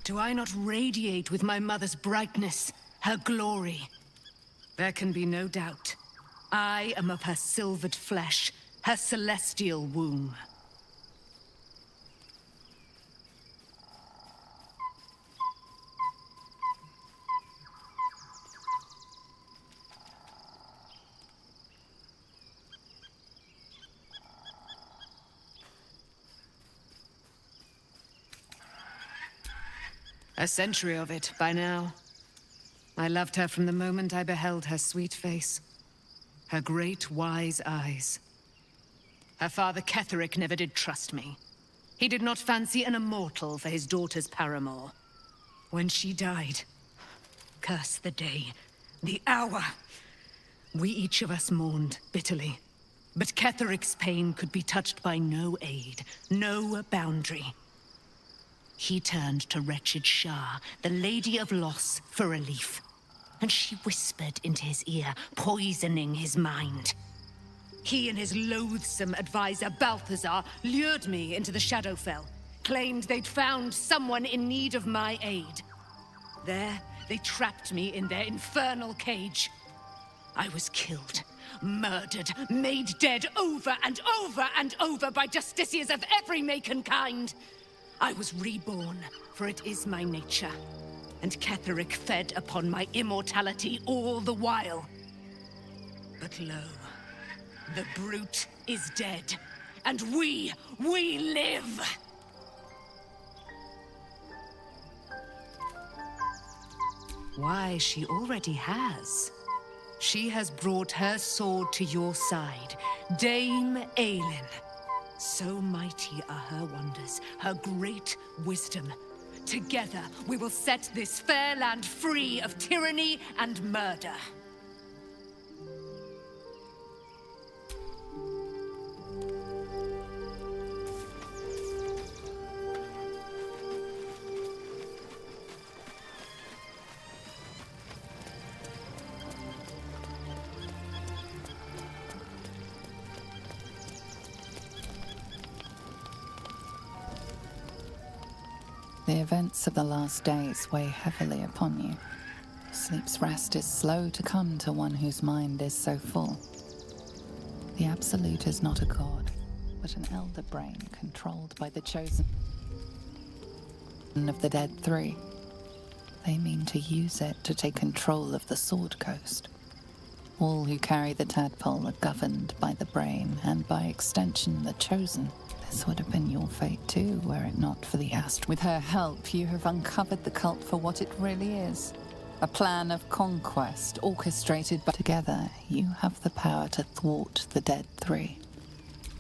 Do I not radiate with my mother's brightness, her glory? There can be no doubt. I am of her silvered flesh, her celestial womb. A century of it, by now. I loved her from the moment I beheld her sweet face. Her great, wise eyes. Her father Ketheric never did trust me. He did not fancy an immortal for his daughter's paramour. When she died, curse the day, the hour, we each of us mourned bitterly. But Ketheric's pain could be touched by no aid, no boundary. He turned to wretched Shah, the Lady of Loss, for relief. And she whispered into his ear, poisoning his mind. He and his loathsome advisor, Balthazar, lured me into the Shadowfell, claimed they'd found someone in need of my aid. There, they trapped me in their infernal cage. I was killed, murdered, made dead over and over and over by justiciars of every make and kind. I was reborn, for it is my nature. And Ketheric fed upon my immortality all the while. But lo, the brute is dead, and we live! Why, she already has. She has brought her sword to your side, Dame Aelin. So mighty are her wonders, her great wisdom. Together, we will set this fair land free of tyranny and murder. The events of the last days weigh heavily upon you. Sleep's rest is slow to come to one whose mind is so full. The Absolute is not a god, but an elder brain controlled by the chosen of the Dead Three. They mean to use it to take control of the Sword Coast. All who carry the tadpole are governed by the brain, and by extension the Chosen. This would have been your fate too, were it not for the Ast. With her help, you have uncovered the cult for what it really is. A plan of conquest, orchestrated by together. You have the power to thwart the Dead Three.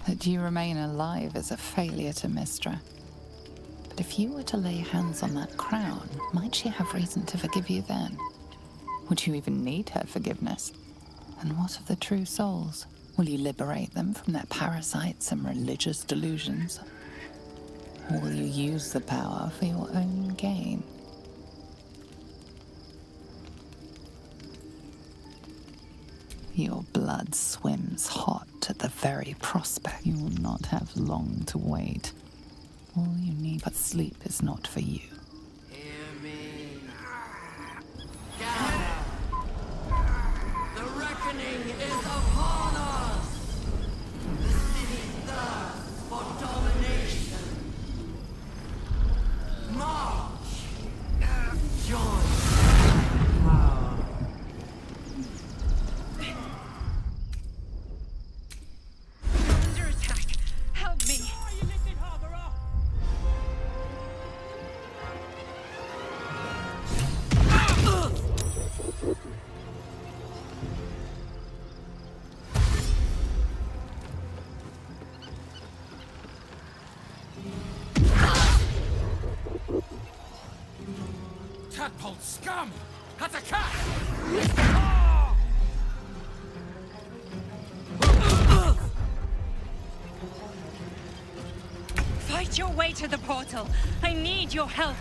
That you remain alive is a failure to Mystra. But if you were to lay hands on that crown, might she have reason to forgive you then? Would you even need her forgiveness? And what of the true souls? Will you liberate them from their parasites and religious delusions? Or will you use the power for your own gain? Your blood swims hot at the very prospect. You will not have long to wait. All you need, but sleep is not for you. Hear me. The reckoning is upon us! The city thirsts for domination. March! Join power. Under attack! Help me! Tadpole scum! Attack! Fight your way to the portal. I need your help.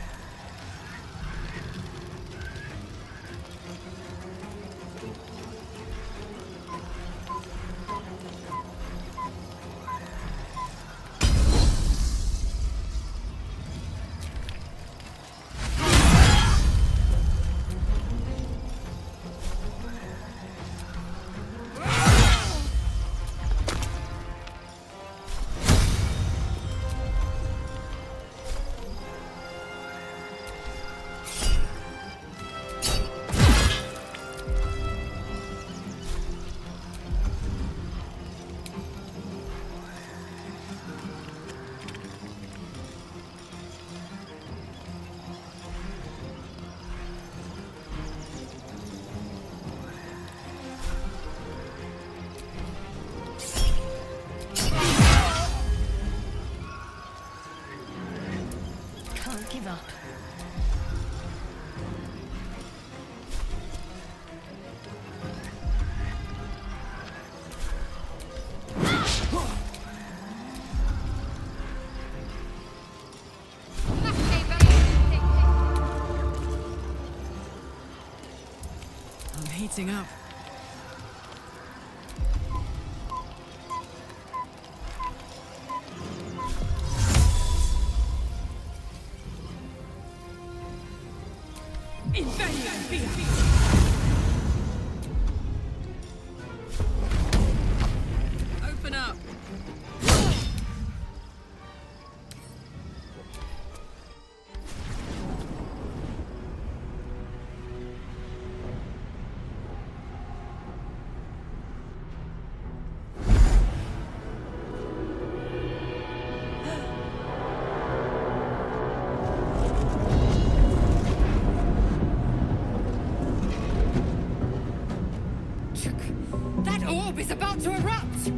heating up. Open up. That orb is about to erupt!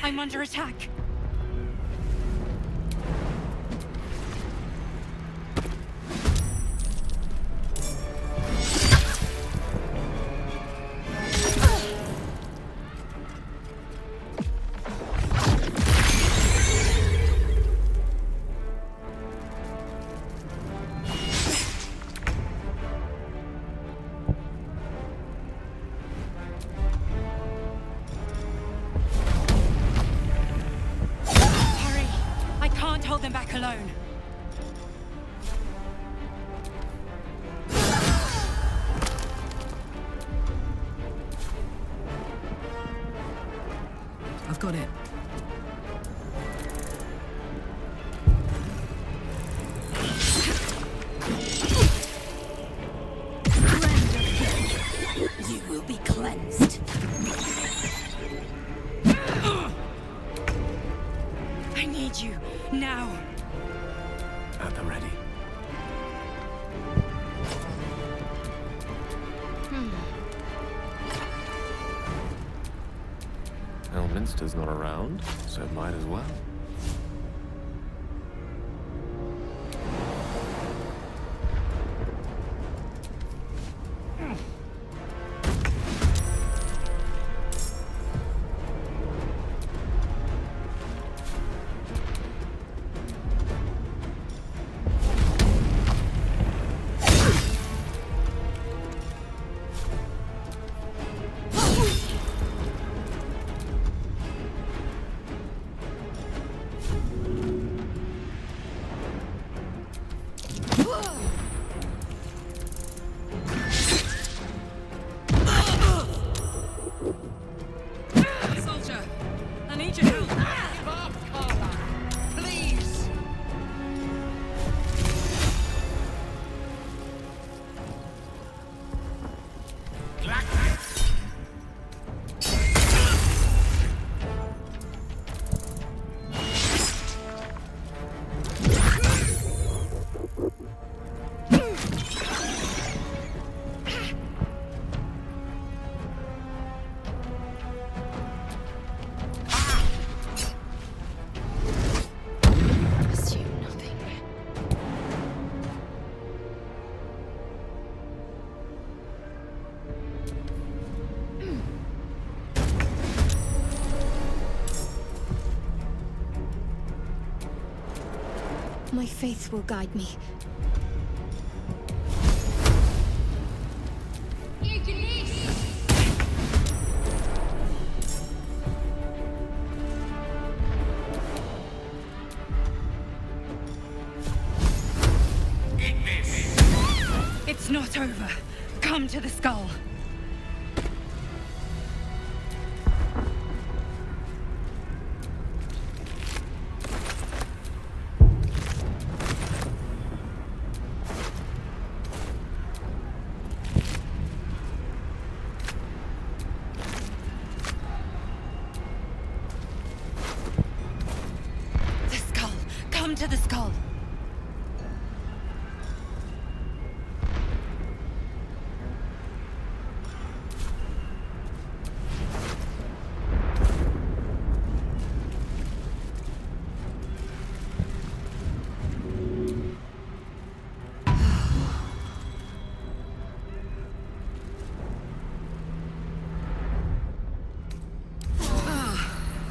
I'm under attack. Hold them back alone. I've got it. You will be cleansed. I need you. Now! At the ready. Elminster's not around, so might as well. My faith will guide me. It's not over. Come to the skull. Come to the skull.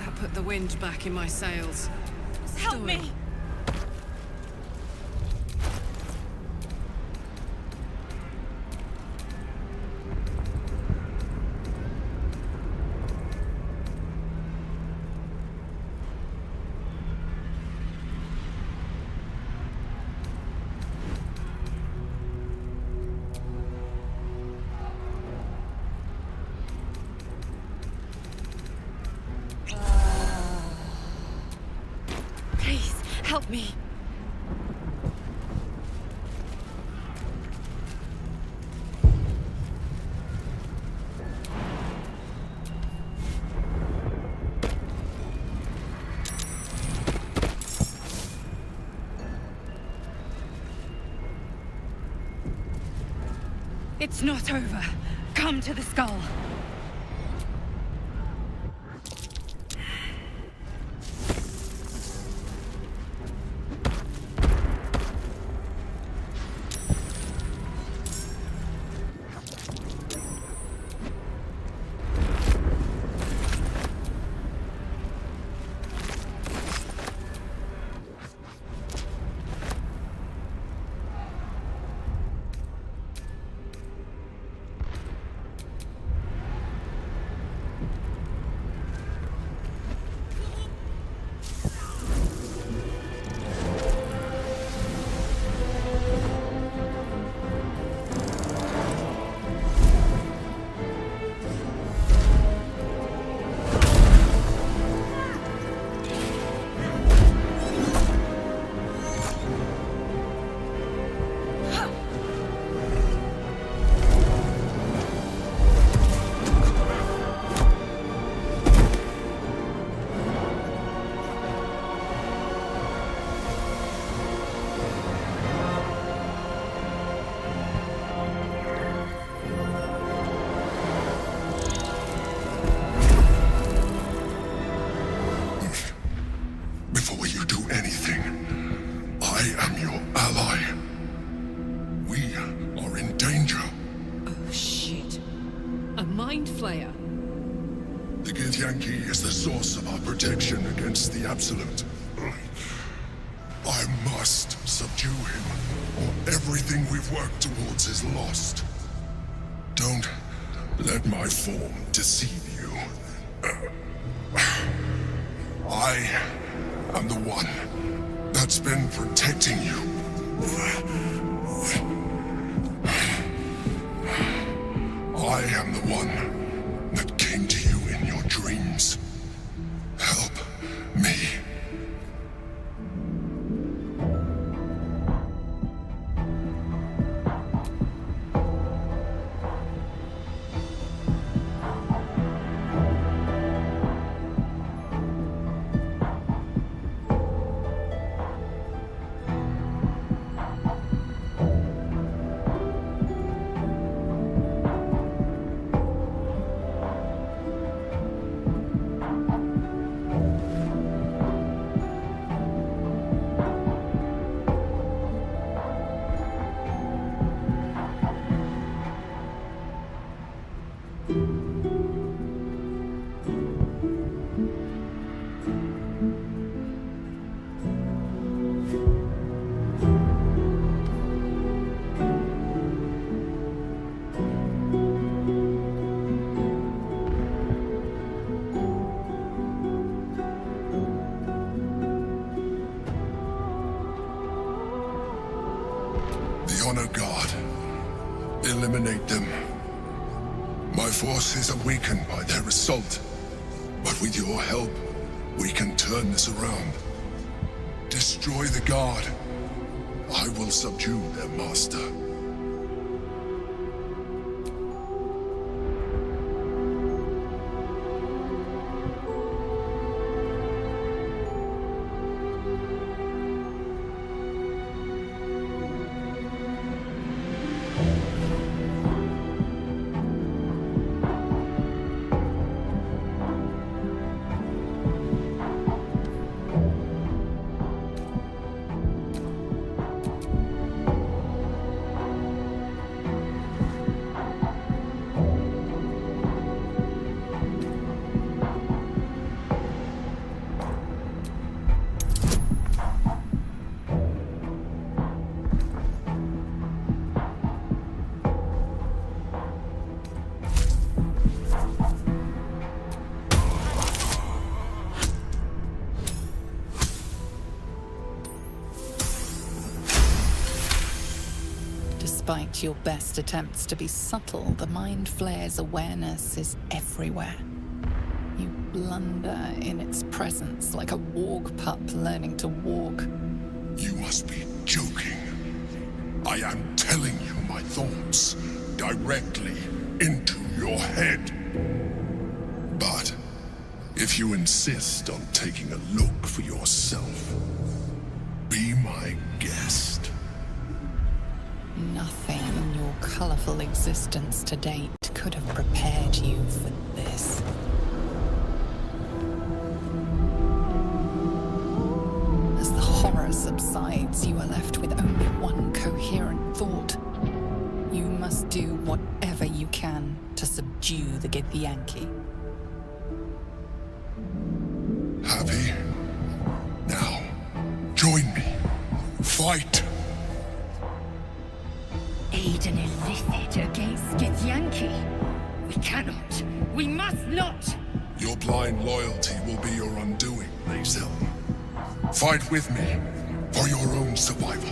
That put the wind back in my sails. Help me! Please, help me. It's not over. Come to the skull. Before you do anything, I am your ally. We are in danger. Oh, shit. A mind flayer. The Githyanki is the source of our protection against the Absolute. I must subdue him, or everything we've worked towards is lost. Don't let my form deceive you. I am the one that's been protecting you. I am the one that came to you in your dreams. Help me. Honor God. Eliminate them. My force is awakened by their assault, but with your help, we can turn this around. Destroy the Guard. I will subdue their master. Despite your best attempts to be subtle, the Mind Flayer's awareness is everywhere. You blunder in its presence like a warg pup learning to walk. You must be joking. I am telling you my thoughts directly into your head. But if you insist on taking a look for yourself, be my guest. Nothing in your colorful existence to date could have prepared you for this. As the horror subsides, you are left with only one coherent thought. You must do whatever you can to subdue the Githyanki. Happy? Now, join me. Fight! Aid an illithid against Githyanki. We cannot. We must not! Your blind loyalty will be your undoing, Lae'zel. Fight with me for your own survival.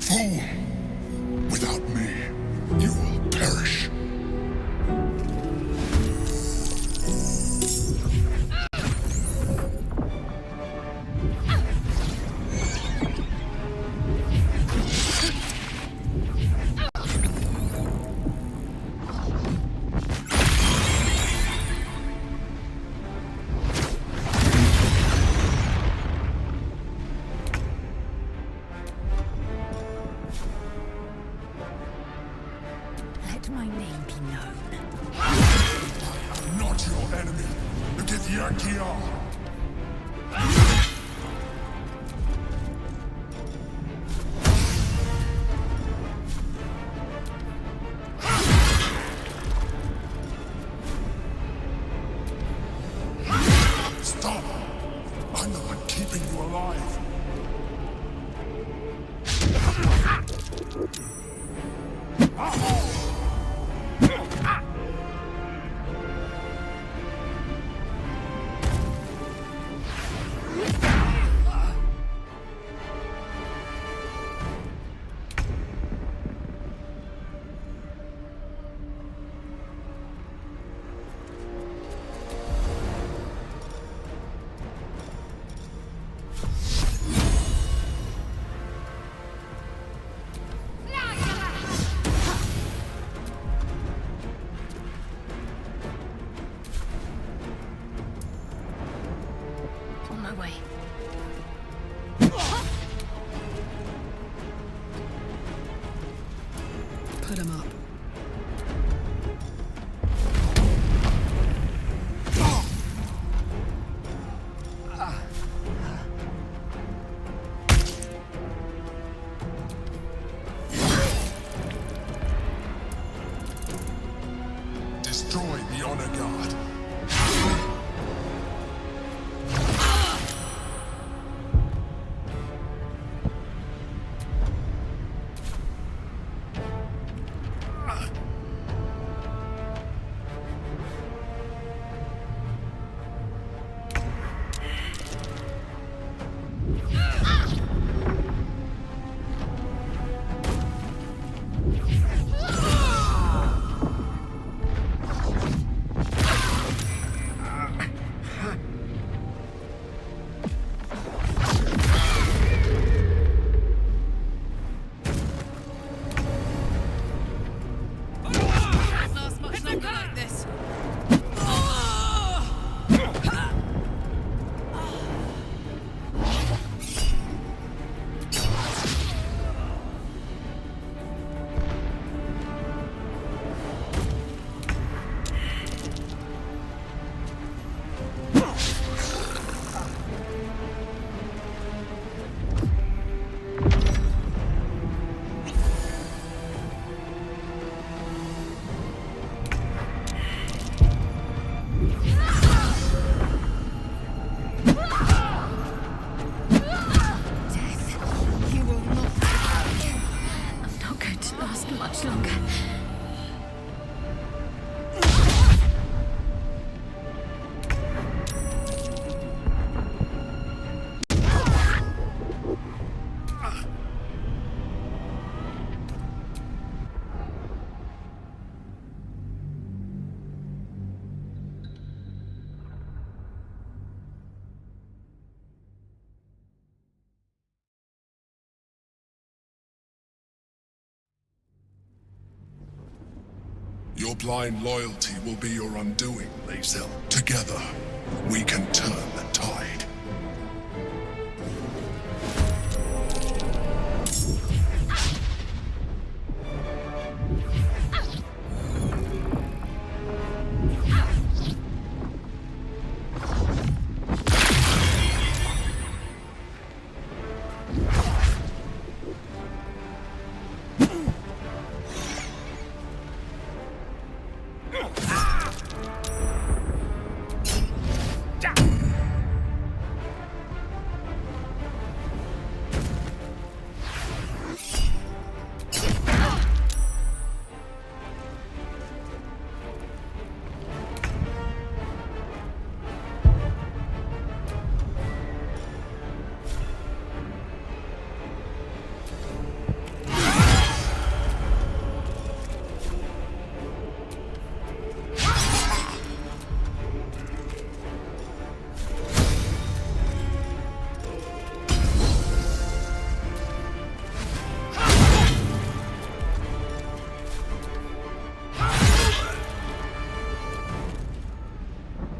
Fool! Without me, you will perish. Let my name be known. I'm not your enemy. The Githyanki are. Stop! I'm not keeping you alive. On my way. Put him up. Destroy the Honor Guard. Your blind loyalty will be your undoing, Lae'zel. Together, we can turn the tide.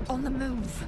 On the move.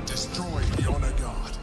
Destroy the Honor Guard.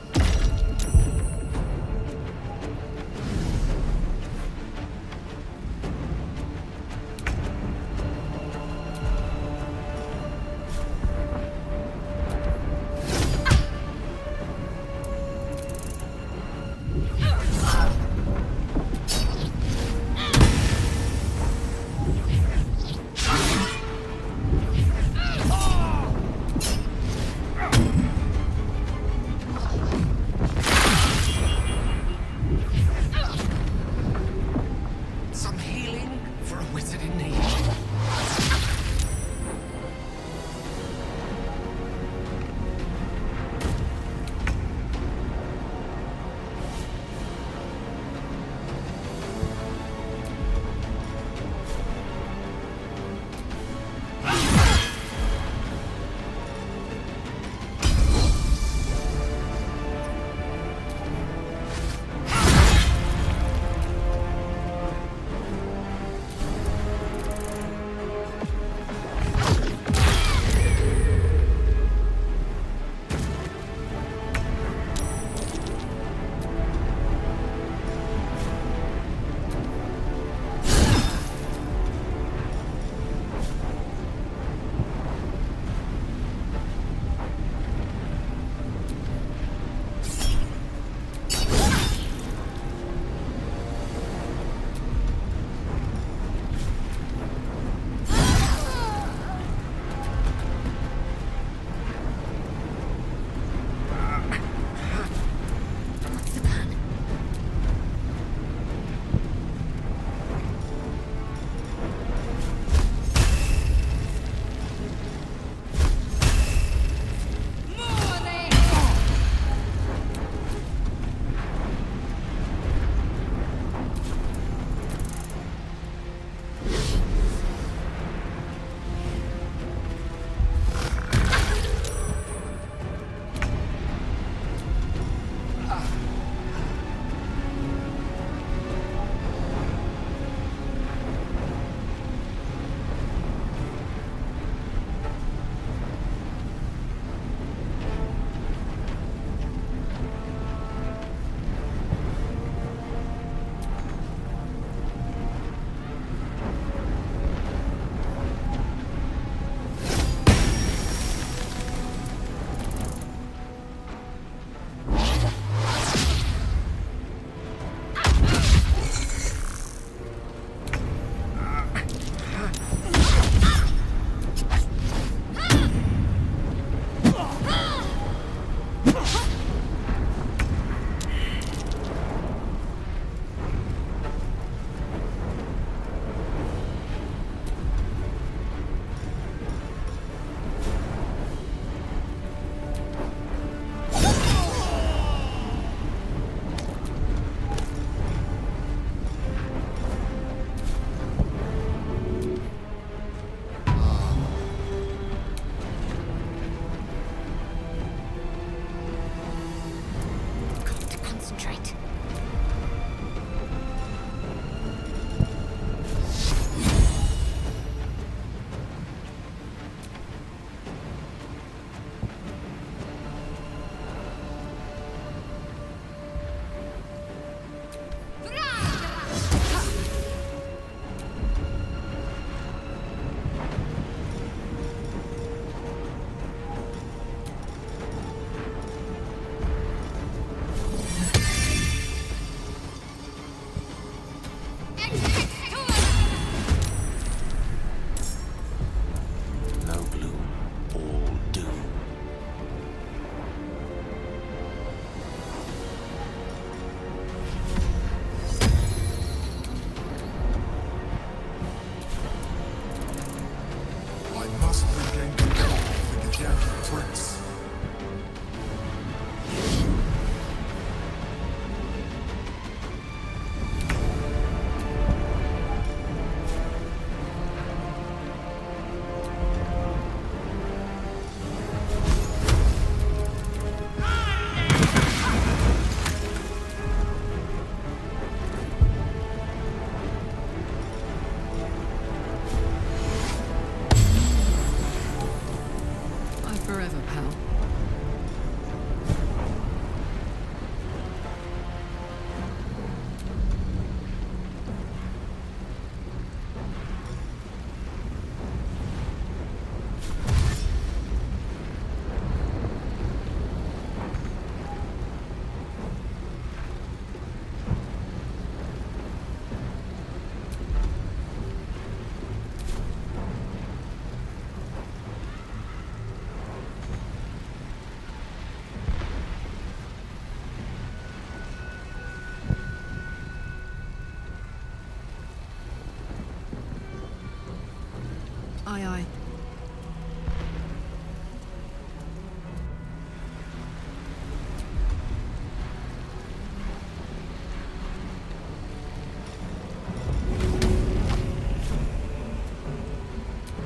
Aye, aye.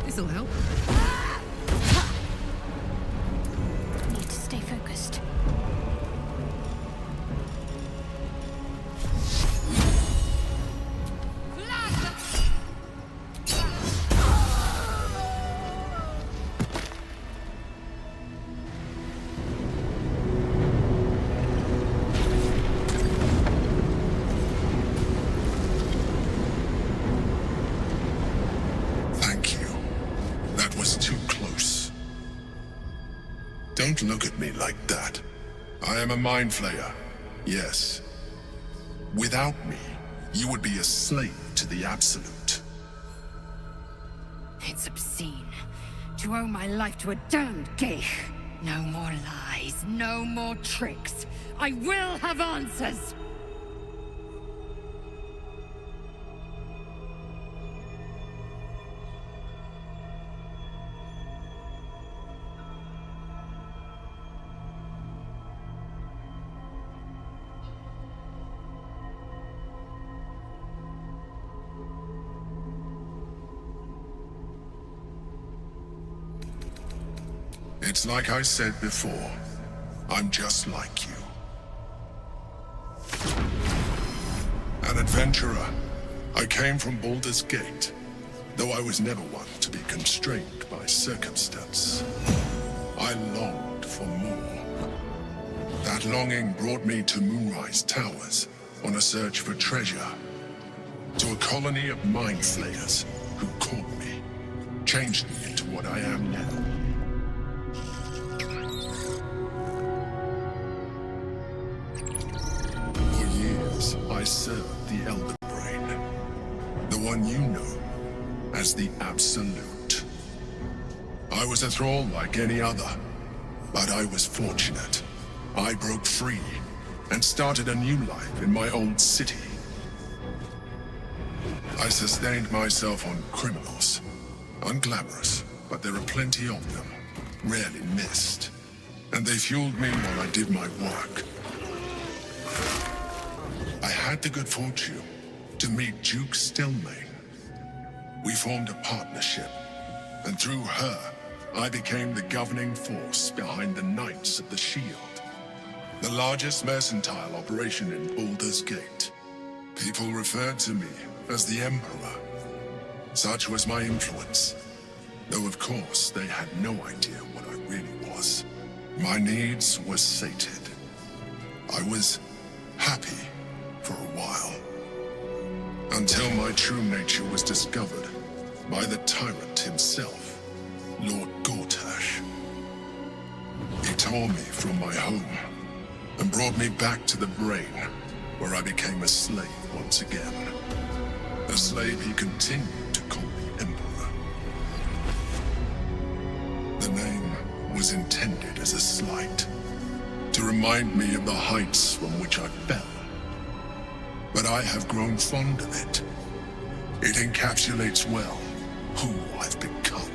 This'll help. Need to stay focused. Don't look at me like that. I am a mind flayer, yes. Without me, you would be a slave to the Absolute. It's obscene to owe my life to a damned geich. No more lies, no more tricks. I will have answers! It's like I said before, I'm just like you. An adventurer, I came from Baldur's Gate, though I was never one to be constrained by circumstance. I longed for more. That longing brought me to Moonrise Towers on a search for treasure, to a colony of mind flayers who caught me, changed me into what I am now. I served the Elder Brain, the one you know as the Absolute. I was a thrall like any other, but I was fortunate. I broke free and started a new life in my old city. I sustained myself on criminals, unglamorous, but there are plenty of them, rarely missed, and they fueled me while I did my work. I had the good fortune to meet Duke Stelmane. We formed a partnership, and through her, I became the governing force behind the Knights of the Shield, the largest mercantile operation in Baldur's Gate. People referred to me as the Emperor. Such was my influence, though of course they had no idea what I really was. My needs were sated. I was happy for a while, until my true nature was discovered by the tyrant himself, Lord Gortash. He tore me from my home and brought me back to the Brain, where I became a slave once again. A slave he continued to call the Emperor. The name was intended as a slight, to remind me of the heights from which I fell. But I have grown fond of it. It encapsulates well who I've become.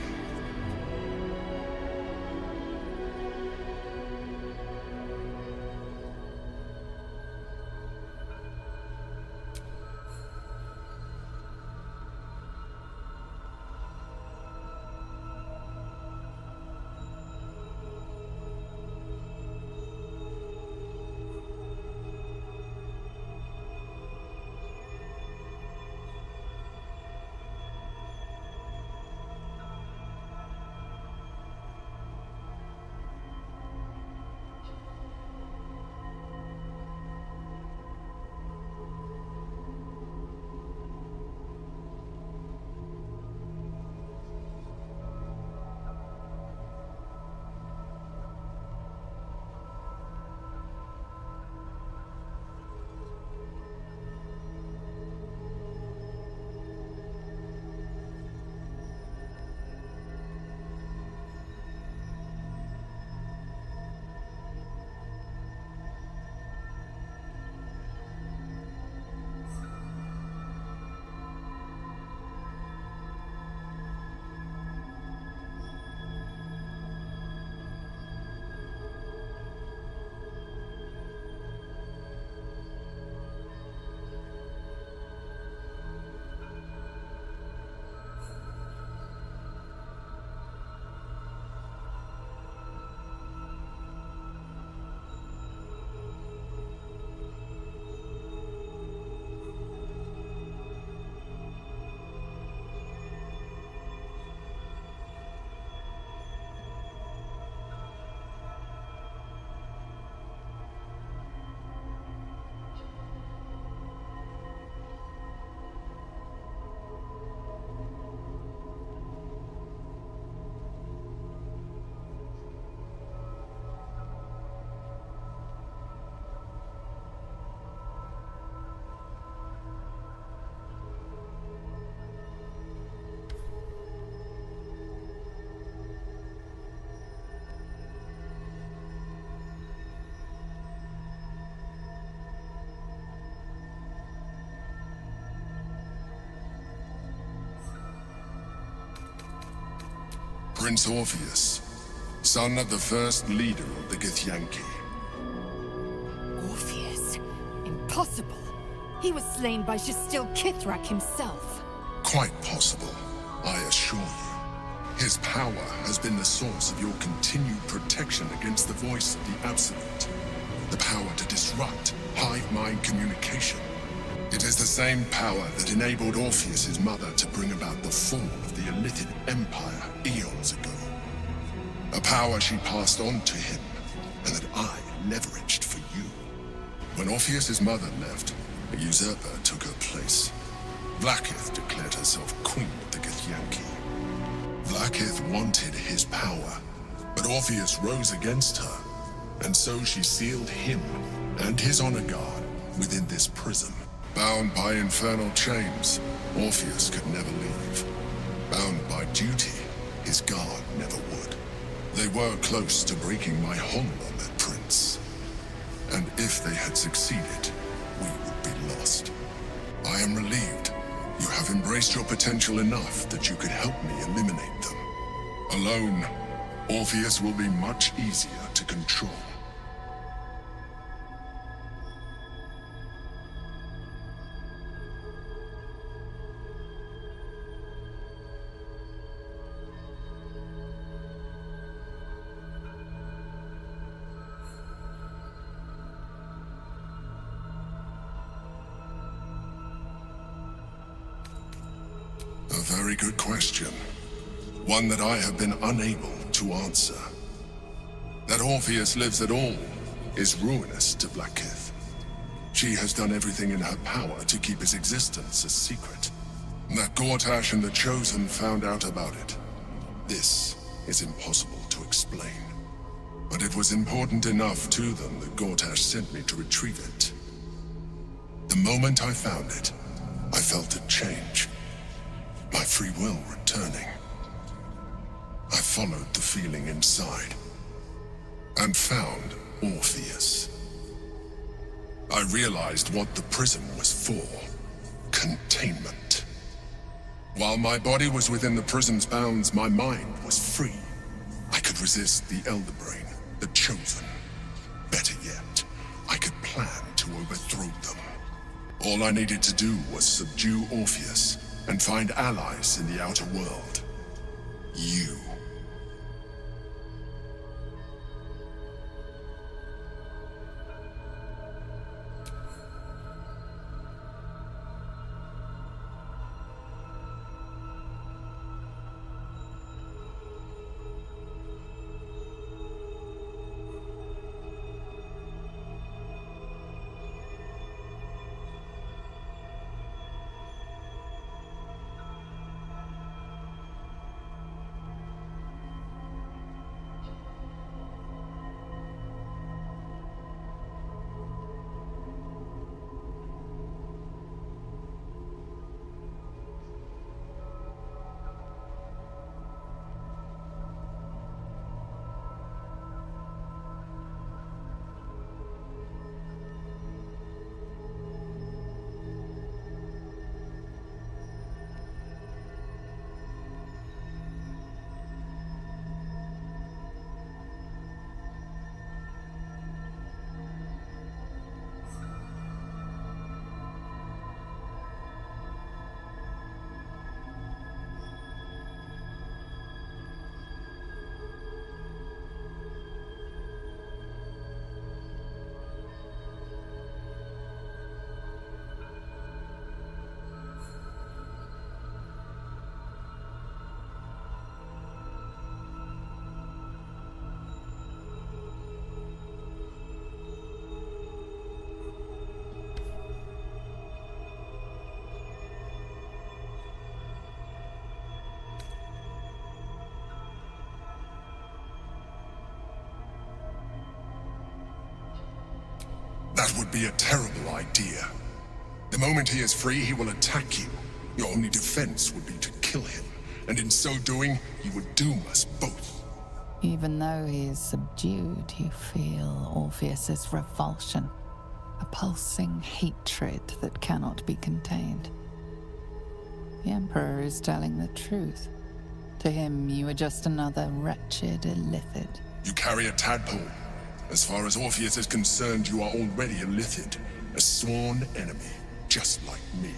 Prince Orpheus, son of the first leader of the Githyanki. Orpheus? Impossible. He was slain by Shastil Kithrak himself. Quite possible, I assure you. His power has been the source of your continued protection against the voice of the Absolute. The power to disrupt hive mind communication. It is the same power that enabled Orpheus's mother to bring about the fall of the Illithid Empire eons ago. A power she passed on to him, and that I leveraged for you. When Orpheus's mother left, a usurper took her place. Vlaakith declared herself queen of the Githyanki. Vlaakith wanted his power, but Orpheus rose against her, and so she sealed him and his honor guard within this prison. Bound by infernal chains, Orpheus could never leave. Bound by duty, his guard never would. They were close to breaking my hold on that prince. And if they had succeeded, we would be lost. I am relieved. You have embraced your potential enough that you could help me eliminate them. Alone, Orpheus will be much easier to control. A very good question. One that I have been unable to answer. That Orpheus lives at all is ruinous to Vlaakith. She has done everything in her power to keep his existence a secret. That Gortash and the Chosen found out about it. This is impossible to explain. But it was important enough to them that Gortash sent me to retrieve it. The moment I found it, I felt a change. My free will returning. I followed the feeling inside and found Orpheus. I realized what the prison was for. Containment. While my body was within the prison's bounds, my mind was free. I could resist the Elder Brain, the Chosen. Better yet, I could plan to overthrow them. All I needed to do was subdue Orpheus and find allies in the outer world. You. That would be a terrible idea. The moment he is free, he will attack you. Your only defense would be to kill him, and in so doing, he would doom us both. Even though he is subdued, you feel Orpheus's revulsion, a pulsing hatred that cannot be contained. The Emperor is telling the truth. To him, you are just another wretched illithid. You carry a tadpole. As far as Orpheus is concerned, you are already a Lithid, a sworn enemy, just like me.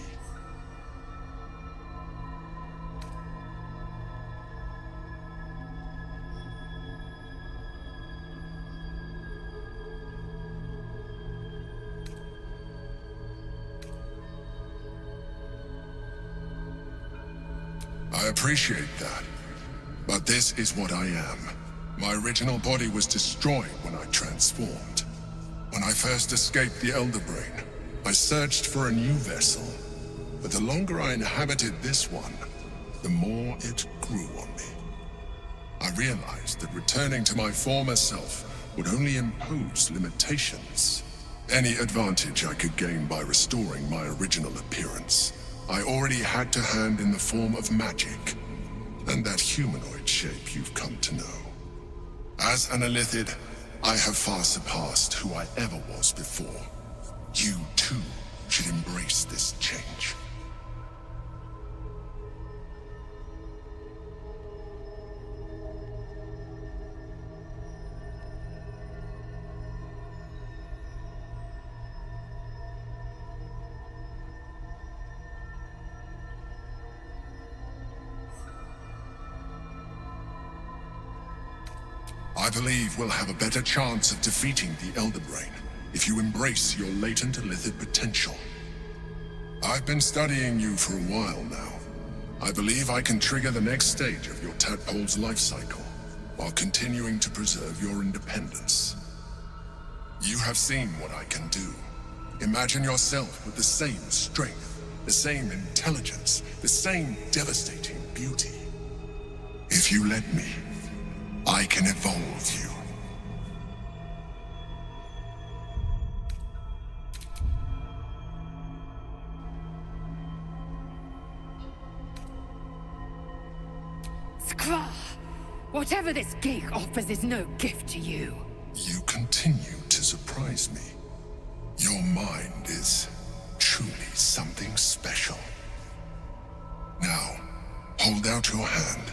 I appreciate that, but this is what I am. My original body was destroyed when I transformed. When I first escaped the Elder Brain, I searched for a new vessel, but the longer I inhabited this one, the more it grew on me. I realized that returning to my former self would only impose limitations. Any advantage I could gain by restoring my original appearance, I already had to hand in the form of magic, and that humanoid shape you've come to know. As an illithid, I have far surpassed who I ever was before. You, too, should embrace this change. I believe we'll have a better chance of defeating the Elder Brain if you embrace your latent illithid potential. I've been studying you for a while now. I believe I can trigger the next stage of your tadpole's life cycle while continuing to preserve your independence. You have seen what I can do. Imagine yourself with the same strength, the same intelligence, the same devastating beauty. If you let me, I can evolve you. Skra! Whatever this gig offers is no gift to you. You continue to surprise me. Your mind is truly something special. Now, hold out your hand.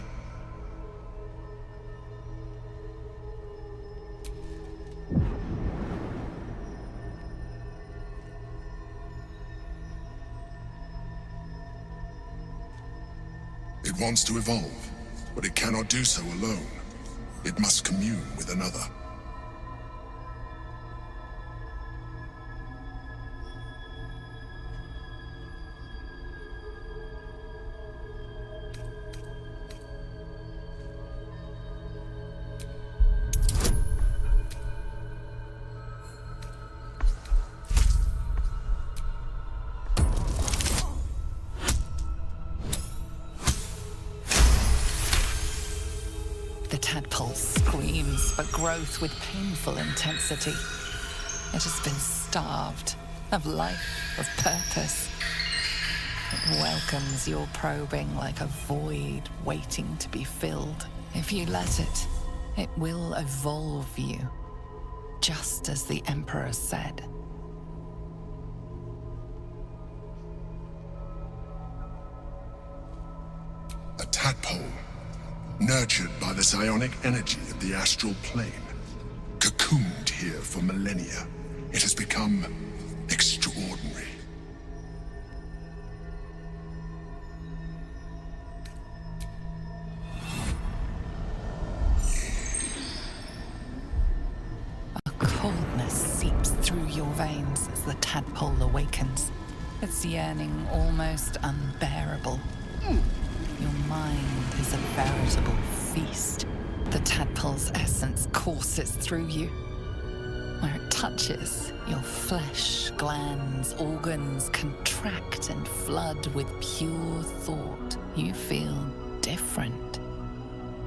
It wants to evolve, but it cannot do so alone. It must commune with another. The tadpole screams for growth with painful intensity. It has been starved of life, of purpose. It welcomes your probing like a void waiting to be filled. If you let it, it will evolve you, just as the Emperor said. A tadpole, nurtured by the psionic energy of the astral plane, cocooned here for millennia, it has become extraordinary. A coldness seeps through your veins as the tadpole awakens, its yearning almost unbearable. Your mind is a veritable feast. The tadpole's essence courses through you. Where it touches, your flesh, glands, organs contract and flood with pure thought. You feel different.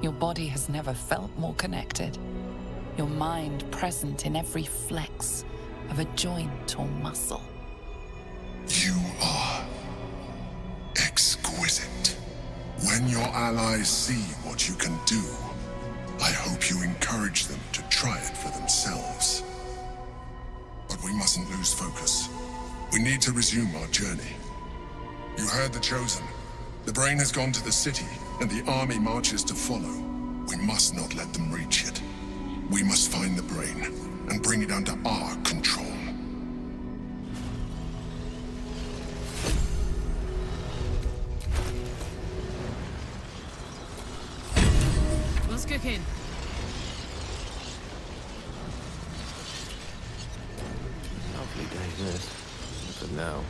Your body has never felt more connected. Your mind present in every flex of a joint or muscle. You are exquisite. When your allies see what you can do, I hope you encourage them to try it for themselves. But we mustn't lose focus. We need to resume our journey. You heard the Chosen. The Brain has gone to the city, and the army marches to follow. We must not let them reach it. We must find the brain and bring it under our control. Let's kick in. Lovely day this. For now.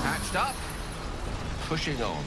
Patched up, pushing on.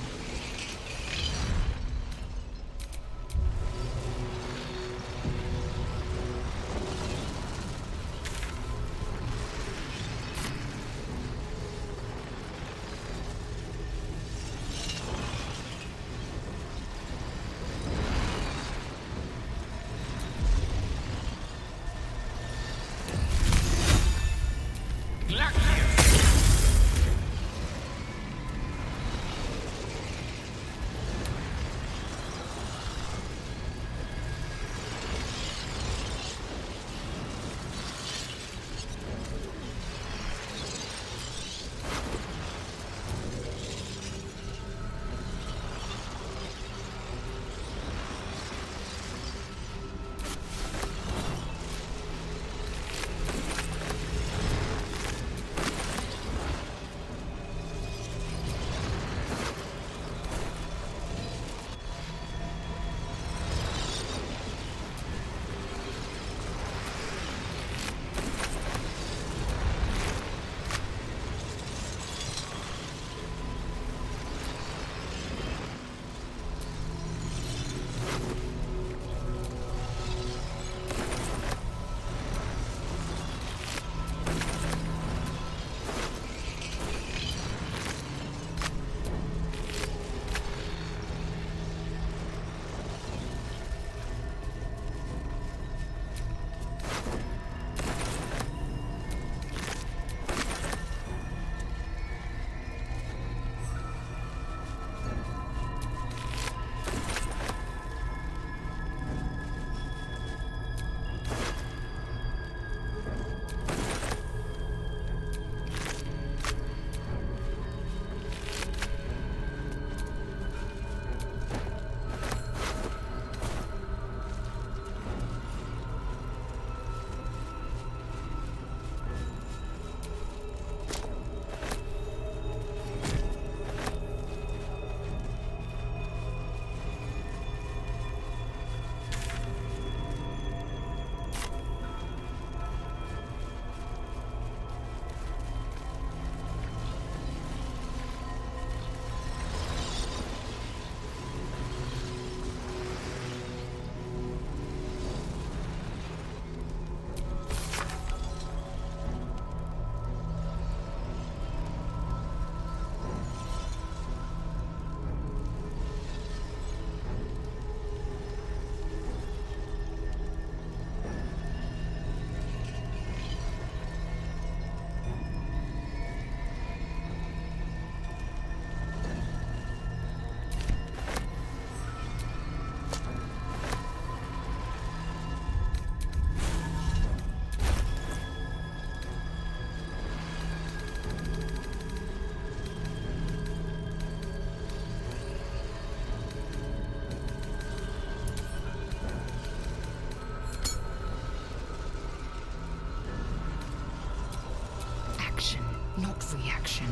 every action.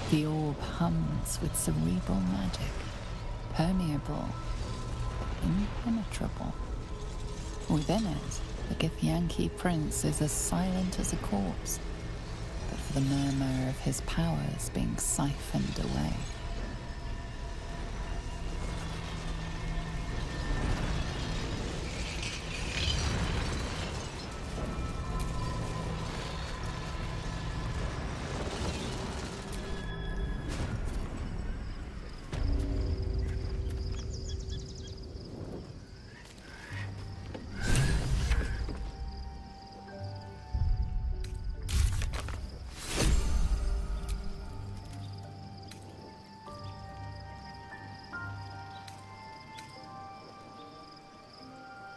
The orb hums with cerebral magic, permeable, impenetrable. Within it, the Githyanki prince is as silent as a corpse, but for the murmur of his powers being siphoned away.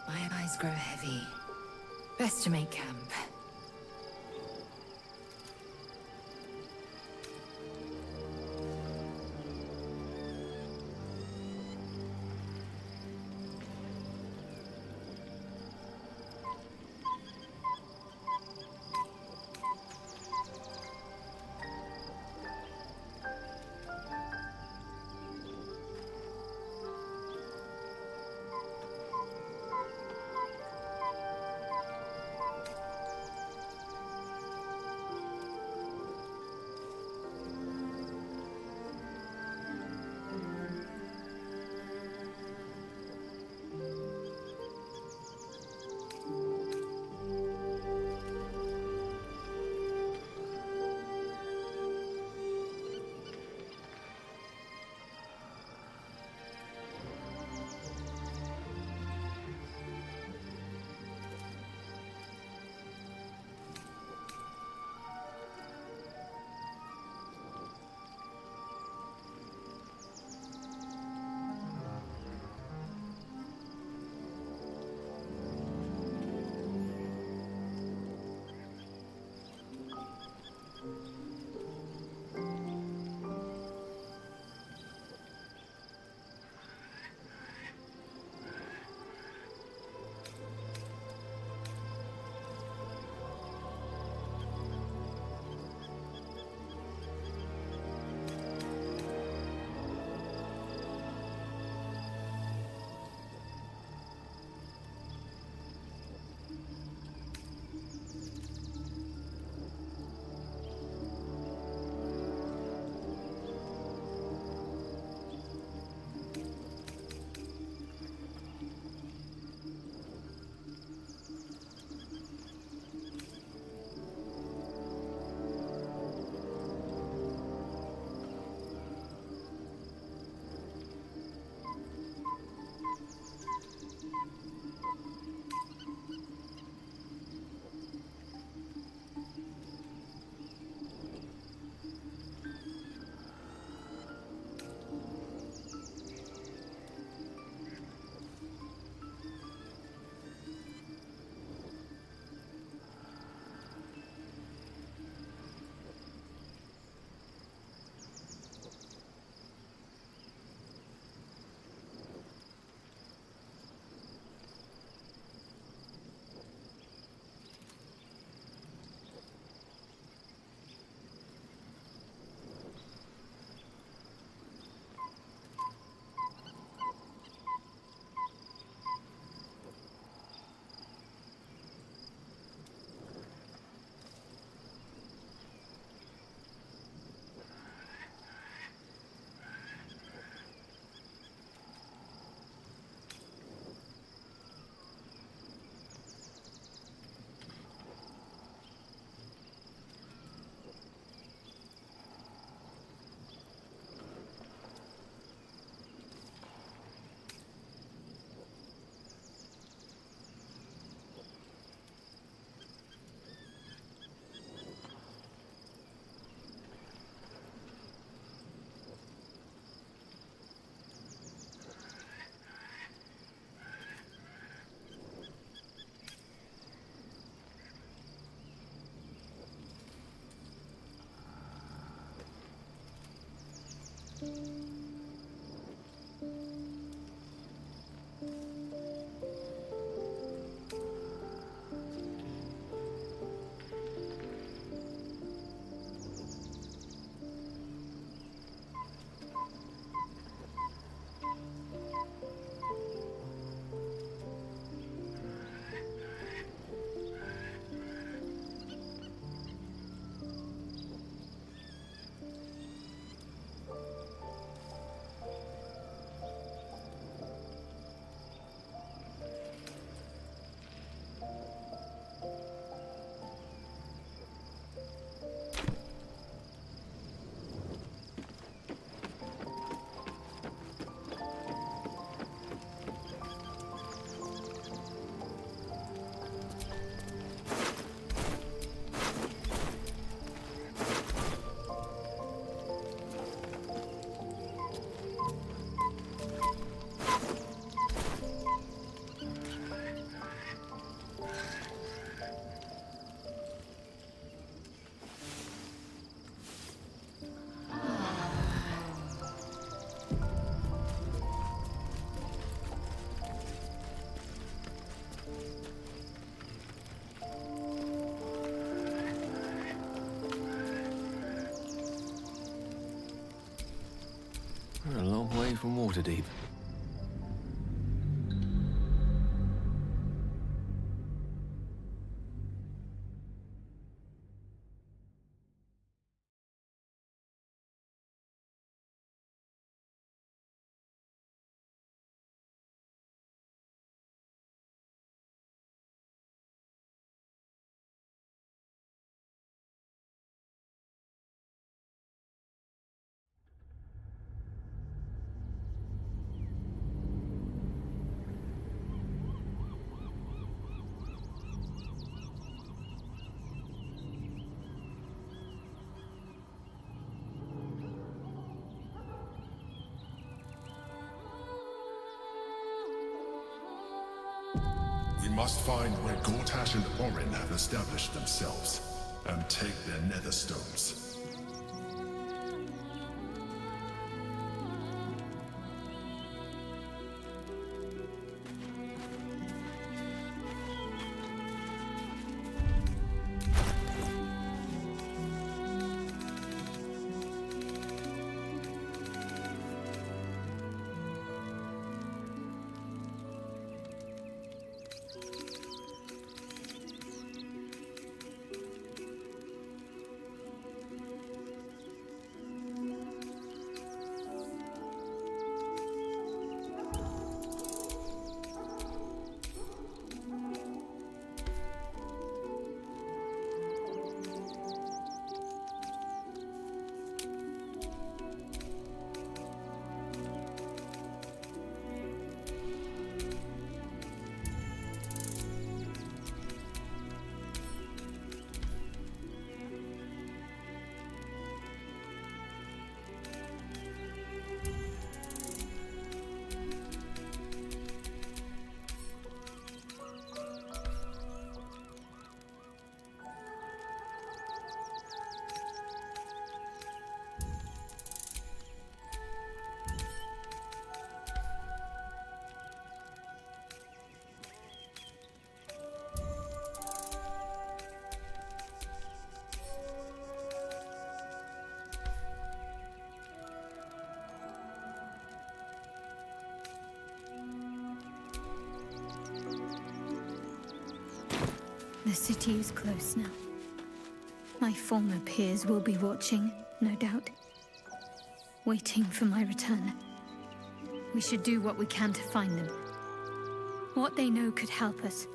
My eyes grow heavy. Best to make camp. We're a long way from Waterdeep. We must find where Gortash and Orin have established themselves, and take their nether stones. The city is close now. My former peers will be watching, no doubt. Waiting for my return. We should do what we can to find them. What they know could help us.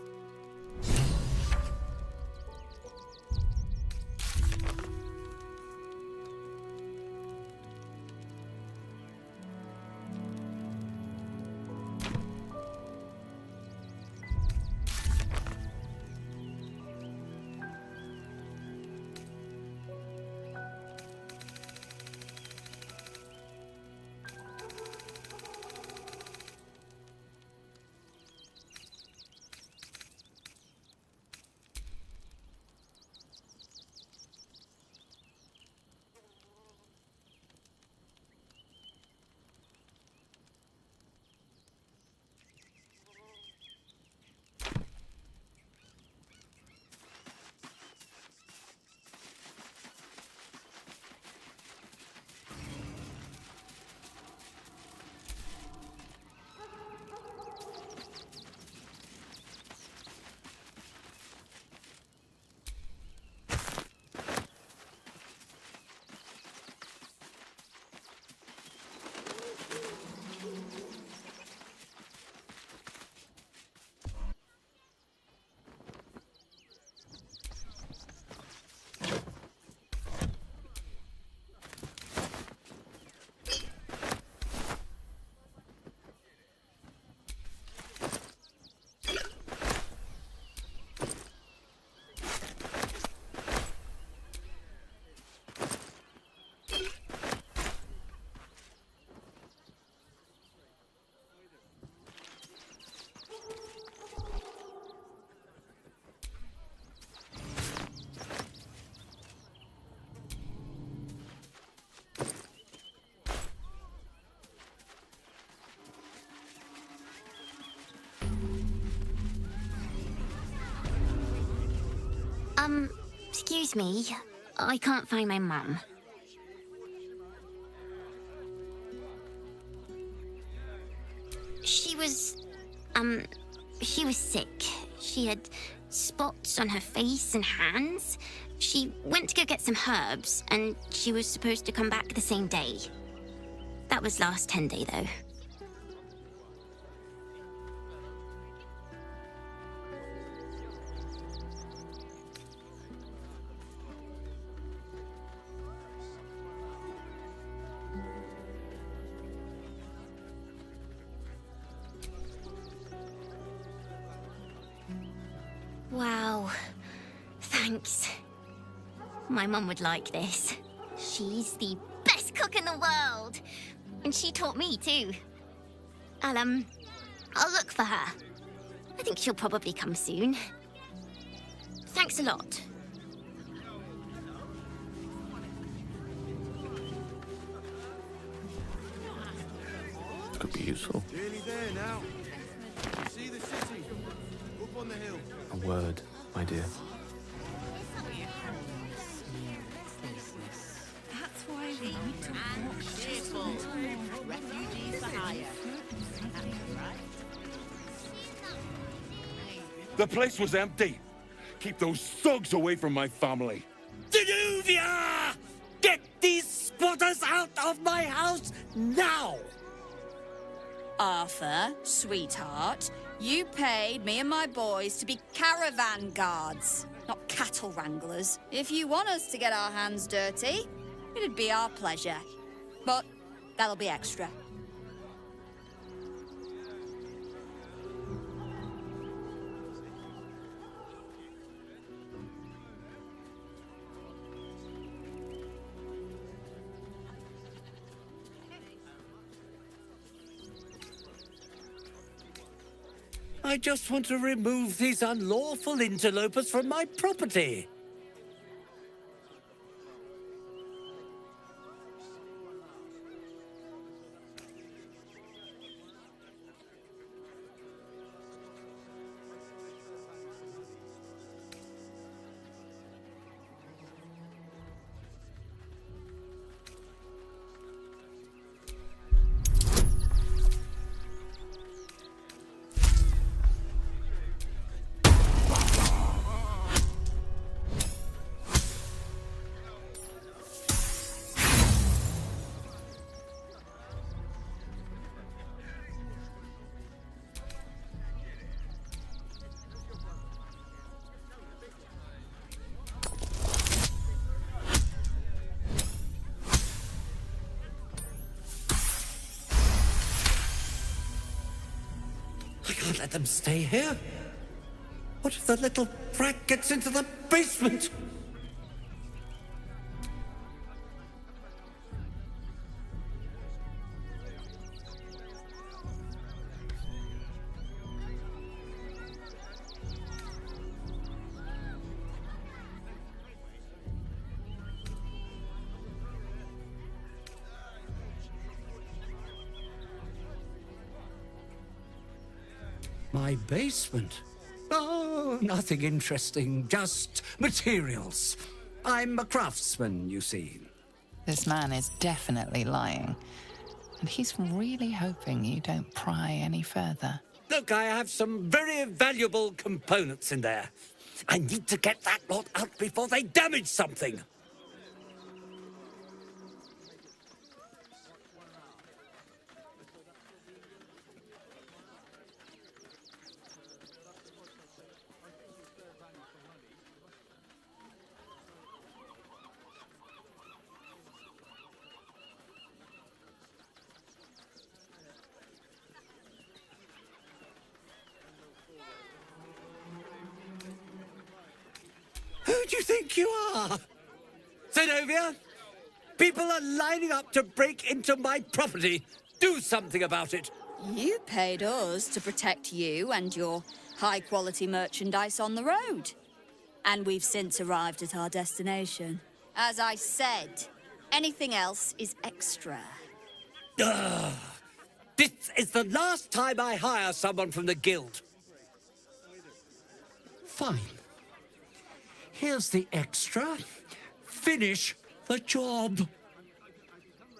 Excuse me. I can't find my mum. She was sick. She had spots on her face and hands. She went to go get some herbs, and she was supposed to come back the same day. That was last 10 day, though. Wow. Thanks. My mum would like this. She's the best cook in the world. And she taught me too. I'll look for her. I think she'll probably come soon. Thanks a lot. Could be useful. Nearly there now. See the city. Up on the hill. A word, my dear. That's why we need to walk refugees for hire. The place was empty. Keep those thugs away from my family. Danuvia! Get these squatters out of my house now! Arthur, sweetheart, you paid me and my boys to be caravan guards, not cattle wranglers. If you want us to get our hands dirty, it'd be our pleasure. But that'll be extra. I just want to remove these unlawful interlopers from my property. I can't let them stay here. What if the little brat gets into the basement? My basement? Oh, nothing interesting, just materials. I'm a craftsman, you see. This man is definitely lying. And he's really hoping you don't pry any further. Look, I have some very valuable components in there. I need to get that lot out before they damage something. Who do you think you are? Zenobia? People are lining up to break into my property. Do something about it. You paid us to protect you and your high-quality merchandise on the road. And we've since arrived at our destination. As I said, anything else is extra. Ugh. This is the last time I hire someone from the guild. Fine. Here's the extra. Finish the job.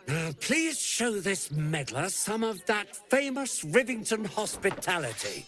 Now, please show this meddler some of that famous Rivington hospitality.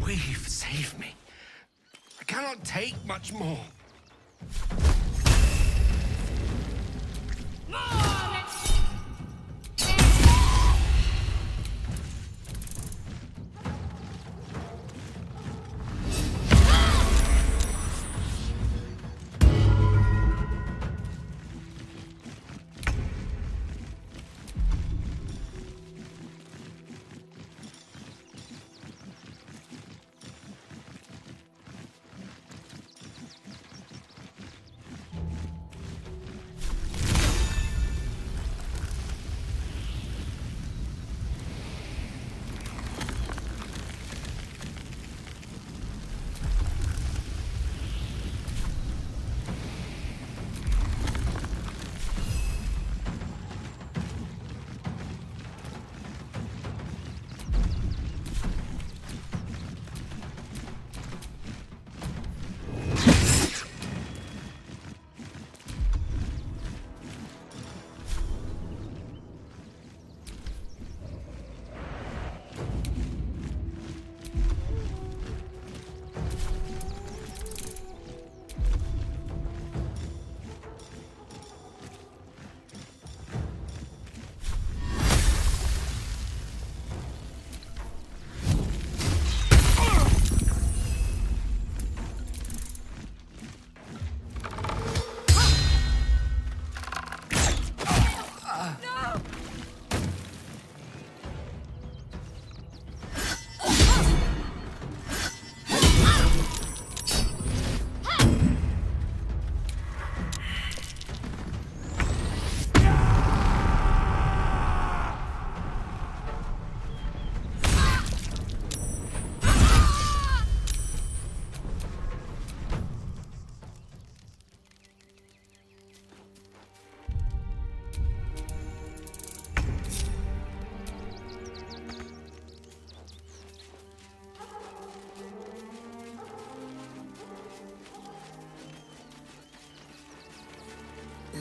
We've saved me. I cannot take much more.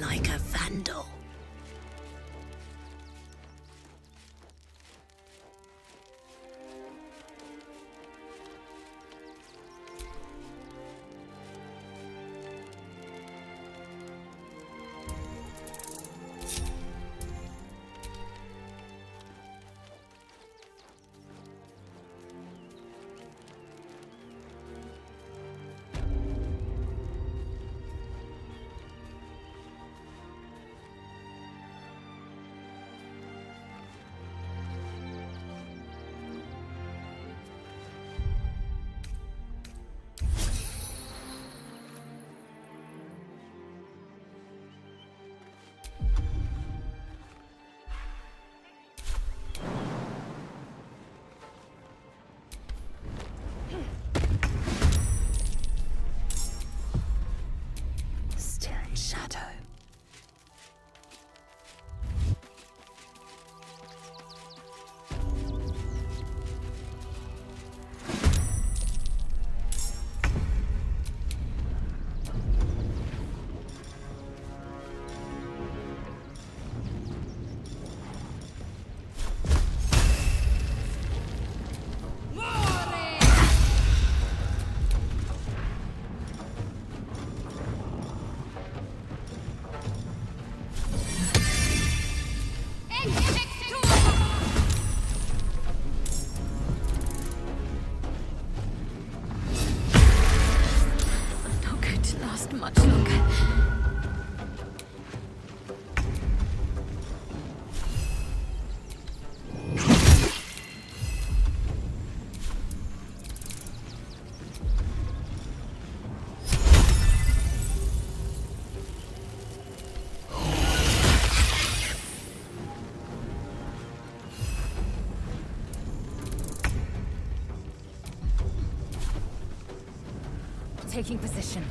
like a vandal. Shadow. Much longer. Taking position.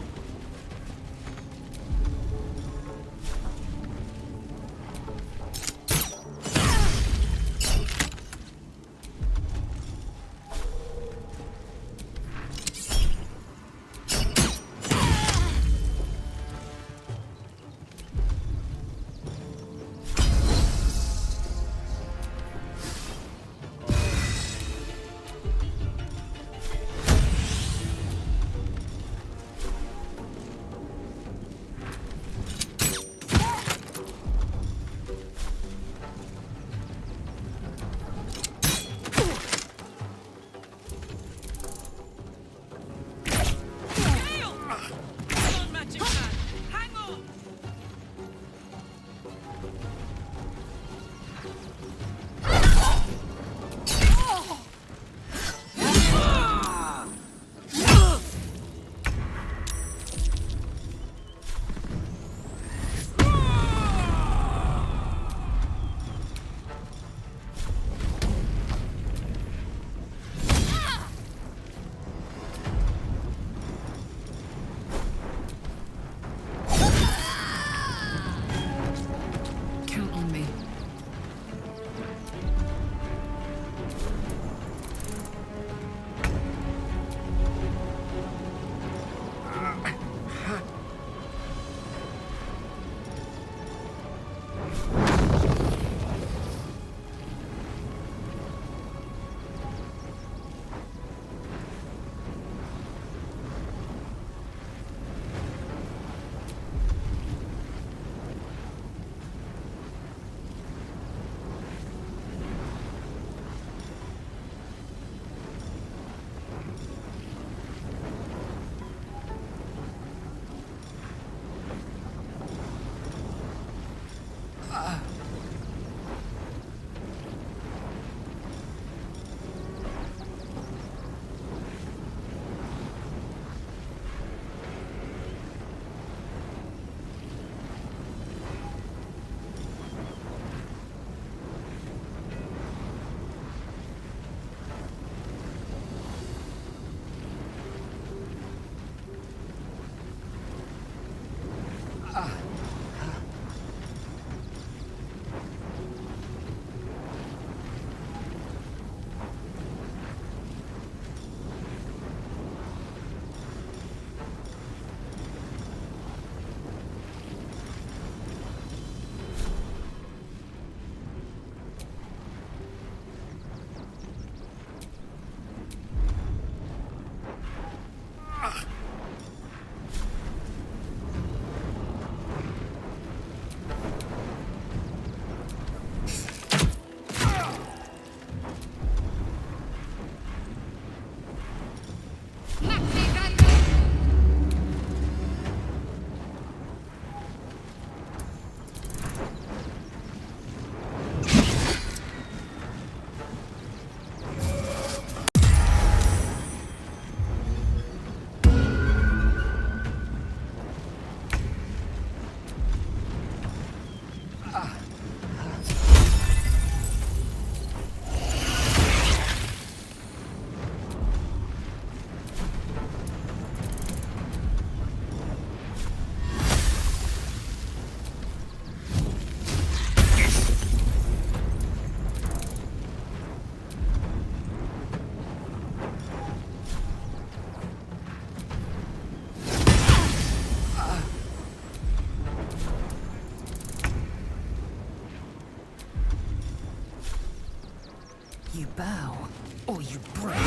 You bow, or you break.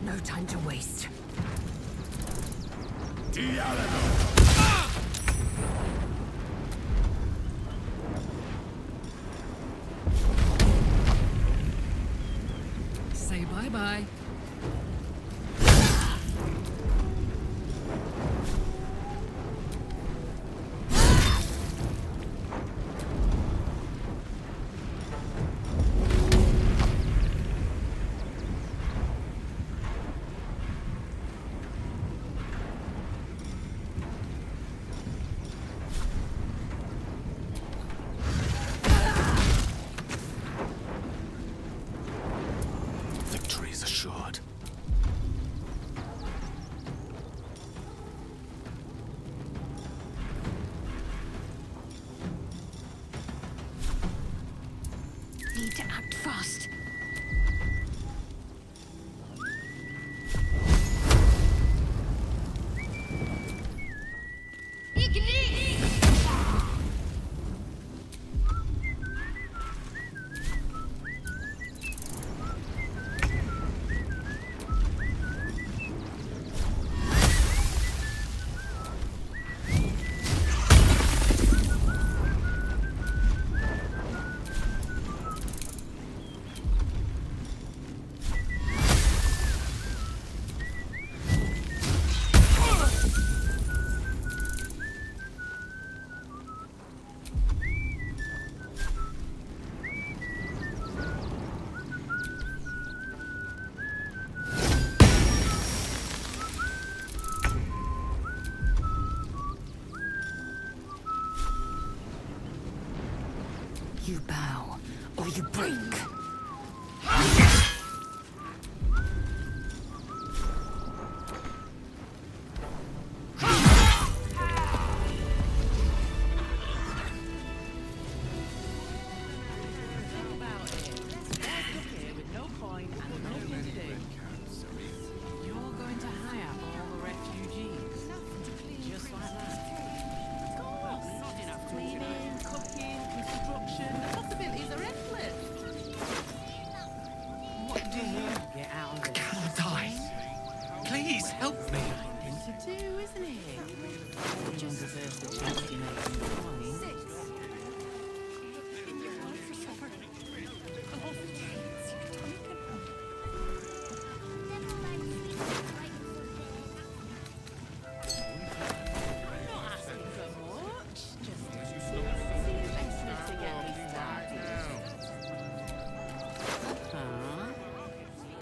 No time to waste. Say bye-bye. Victory is assured. Need to act fast. You bow, or you break. You're going to hire all the refugees. Just like that. Of course. Not enough cleaning, cooking, construction. The possibilities are endless. What do you get out of it? I cannot die. Please help me. Thing to do, isn't it? Everyone deserves the chance to make some coin.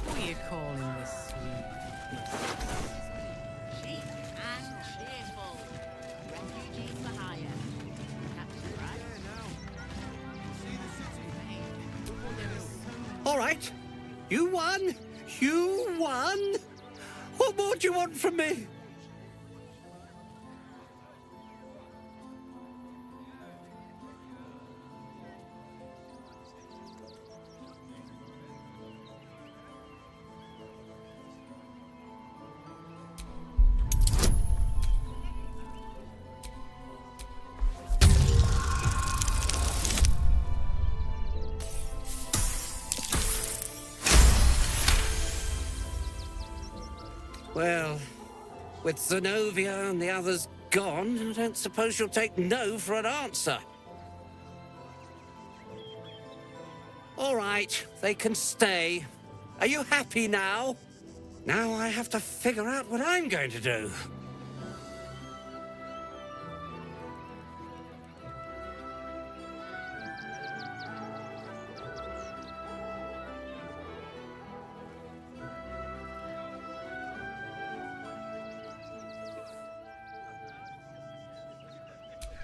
What are you calling this sweet business? Cheap and cheerful. Refugees for hire. Captain right? All right. You won. You won. What more do you want from me? Well, with Zenobia and the others gone, I don't suppose you'll take no for an answer. All right, they can stay. Are you happy now? Now I have to figure out what I'm going to do.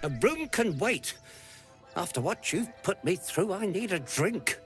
A room can wait. After what you've put me through, I need a drink.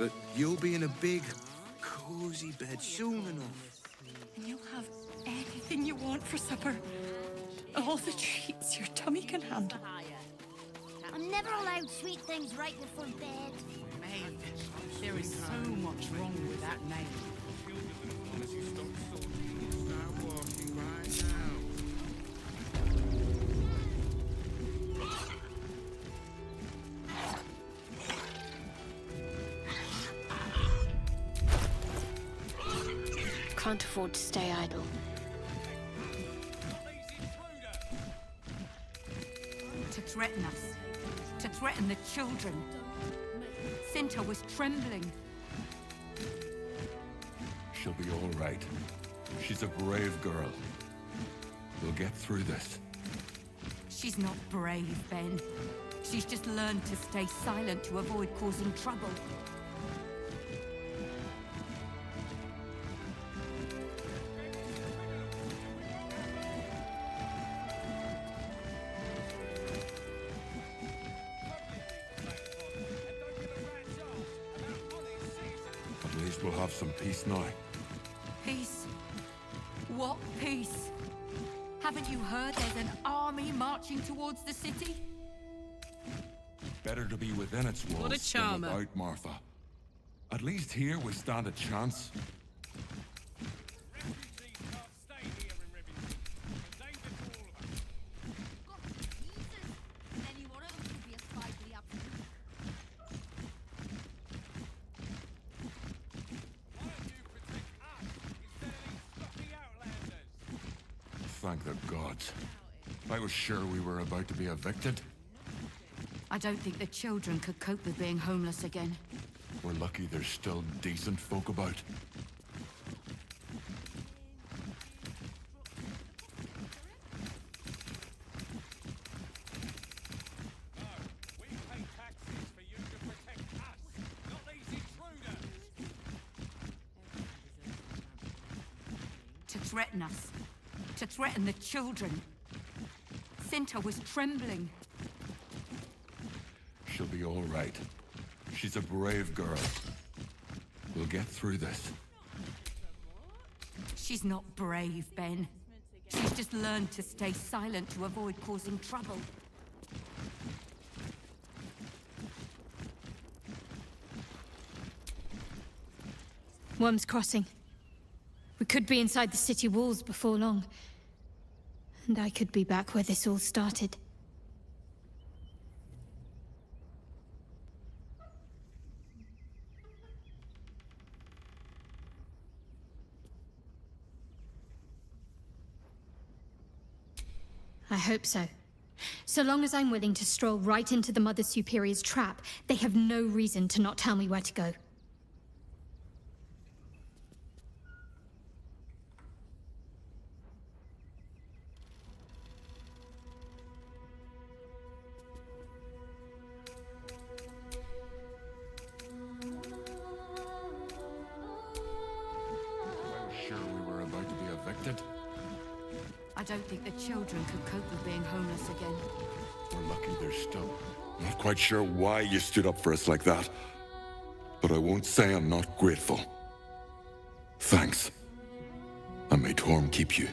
But you'll be in a big, cozy bed soon enough. And you'll have anything you want for supper. All the treats your tummy can handle. I'm never allowed sweet things right before bed. Maeve, there is so much wrong with that name. Can't afford to stay idle. To threaten us. To threaten the children. Cinta was trembling. She'll be all right. She's a brave girl. We'll get through this. She's not brave, Ben. She's just learned to stay silent to avoid causing trouble. At least we'll have some peace now. Peace? What peace? Haven't you heard there's an army marching towards the city? Better to be within its walls What a charmer. than without, Martha. At least here we stand a chance. Thank the gods. I was sure we were about to be evicted. I don't think the children could cope with being homeless again. We're lucky there's still decent folk about. To threaten us. To threaten the children. Cinta was trembling. She'll be all right. She's a brave girl. We'll get through this. She's not brave, Ben. She's just learned to stay silent to avoid causing trouble. Worm's Crossing. We could be inside the city walls before long. And I could be back where this all started. I hope so. So long as I'm willing to stroll right into the Mother Superior's trap, they have no reason to not tell me where to go. I don't think the children could cope with being homeless again. We're lucky there's still... Not quite sure why you stood up for us like that. But I won't say I'm not grateful. Thanks. And may Torm keep you.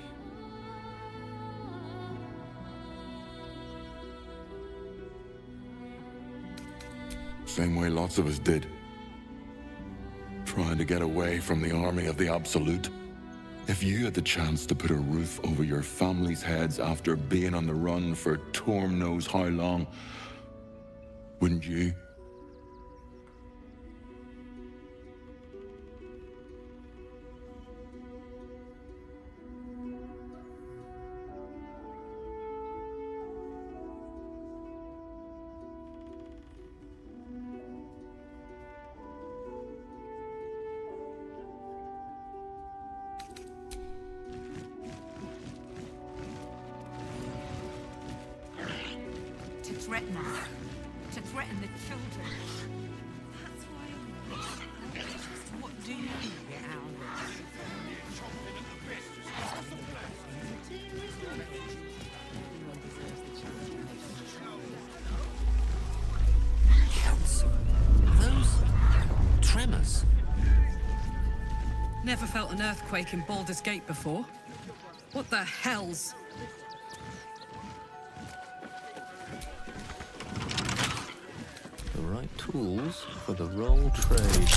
Same way lots of us did. Trying to get away from the army of the Absolute. If you had the chance to put a roof over your family's heads after being on the run for Torm knows how long, wouldn't you? Threaten us. To threaten the children. That's why. What do you get out of this? Council. Those Never felt an earthquake in Baldur's Gate before. What the hells? The right tools for the wrong trade.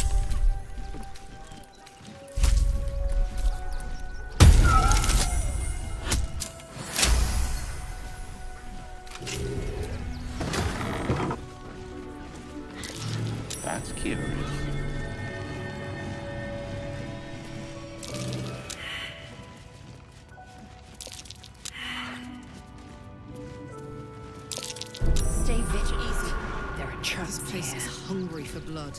That's curious. Stay vigilant. There are traps. This place is hungry for blood.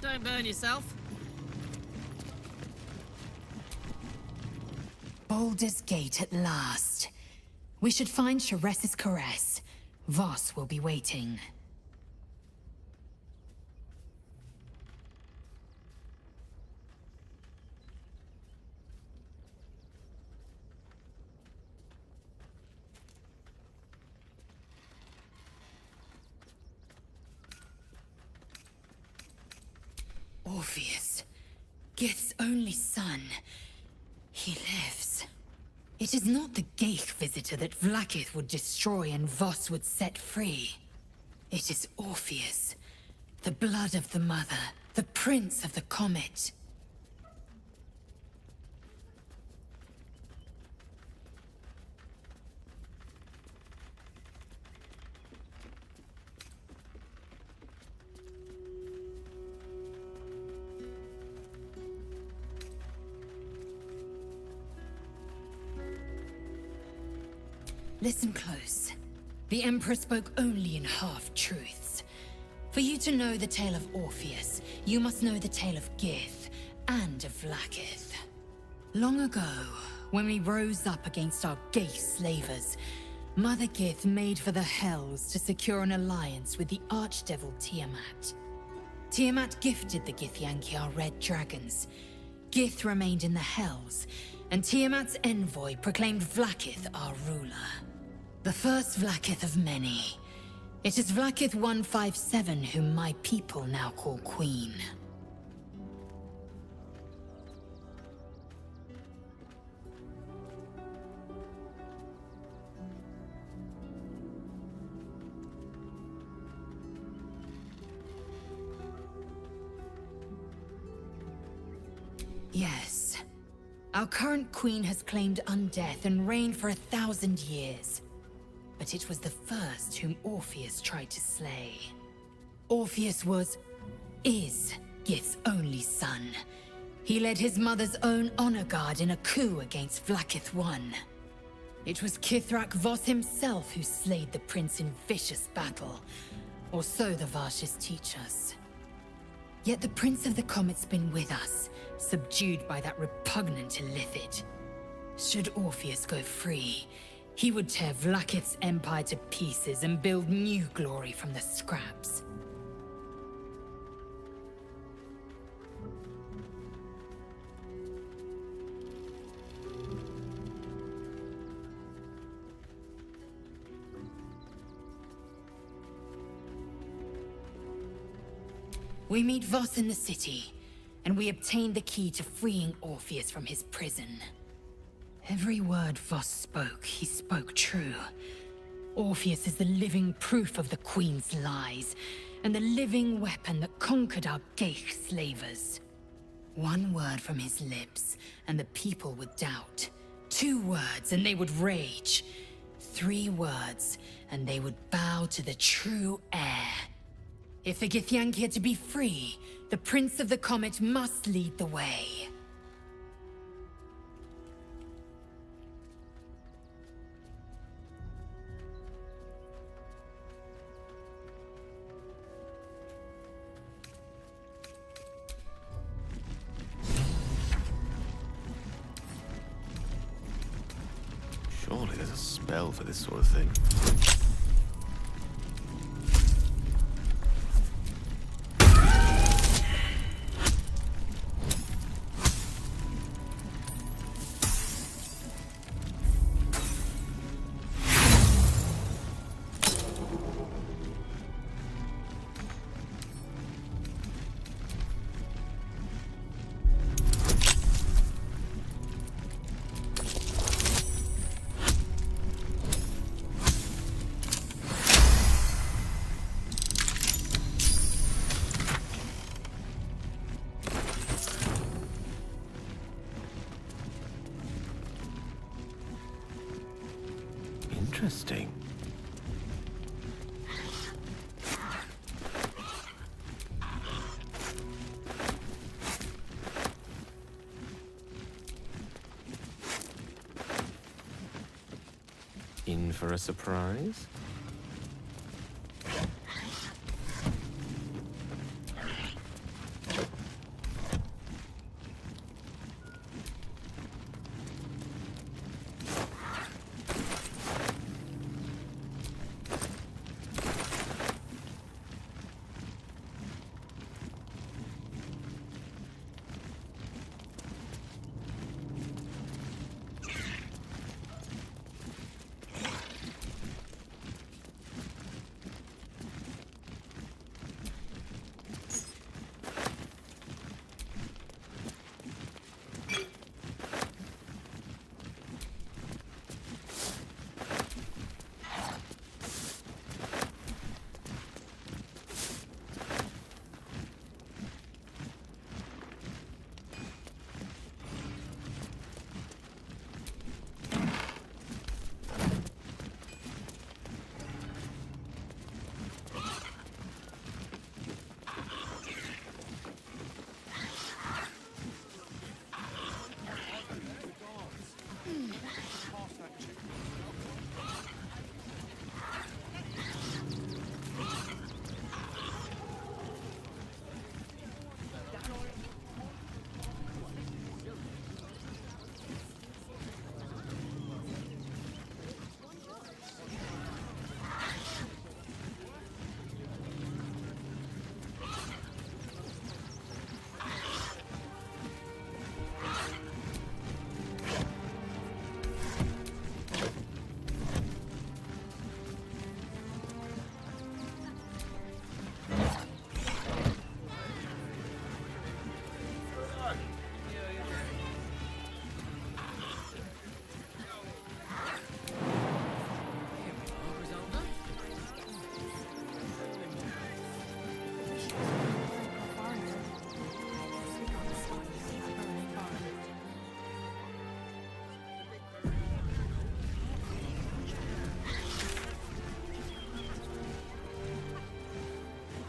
Don't burn yourself. Baldur's Gate at last. We should find Sharess's caress. Voss will be waiting. Orpheus, Gith's only son. He lives. It is not the Geich visitor that Vlaakith would destroy and Voss would set free. It is Orpheus, the blood of the mother, the prince of the comet. Listen close. The Emperor spoke only in half-truths. For you to know the tale of Orpheus, you must know the tale of Gith and of Vlaakith. Long ago, when we rose up against our Geich slavers, Mother Gith made for the Hells to secure an alliance with the archdevil Tiamat. Tiamat gifted the Githyanki our red dragons. Gith remained in the Hells, and Tiamat's envoy proclaimed Vlaakith our ruler. The first Vlaakith of many. It is Vlaakith 157 whom my people now call Queen. Yes. Our current queen has claimed undeath and reigned for 1,000 years. But it was the first whom Orpheus tried to slay. Orpheus is Gith's only son. He led his mother's own honor guard in a coup against Vlaakith I. It was Kithrak Voss himself who slayed the prince in vicious battle, or so the Varshas teach us. Yet the Prince of the Comet's been with us, subdued by that repugnant illithid. Should Orpheus go free, he would tear Vlaakith's empire to pieces and build new glory from the scraps. We meet Voss in the city, and we obtain the key to freeing Orpheus from his prison. Every word Voss spoke, he spoke true. Orpheus is the living proof of the Queen's lies, and the living weapon that conquered our Geich slavers. One word from his lips, and the people would doubt. 2 words, and they would rage. 3 words, and they would bow to the true heir. If the Githyanki are to be free, the Prince of the Comet must lead the way. Surely there's a spell for this sort of thing. Interesting. In for a surprise?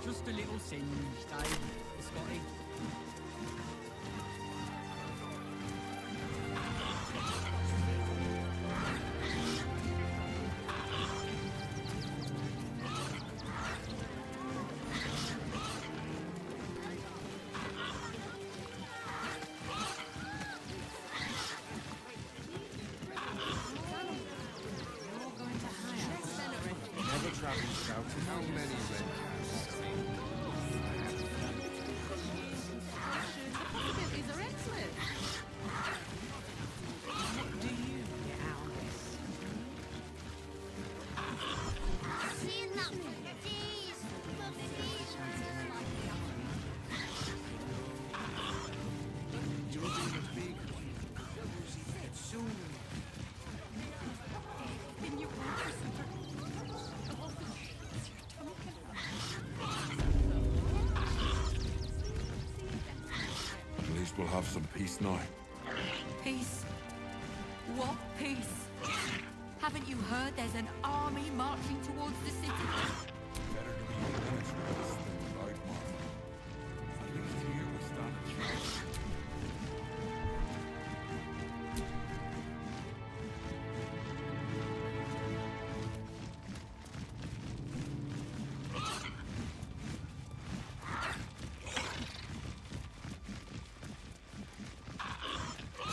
Just a little singed, eh, Scotty? Never traveling south. How many red Possibilities are excellent. What do you get out of this? have some peace now. Peace? What peace? Haven't you heard there's an army marching towards the city? Better to be in minutes with this than without, Martha. At least here we stand a chance.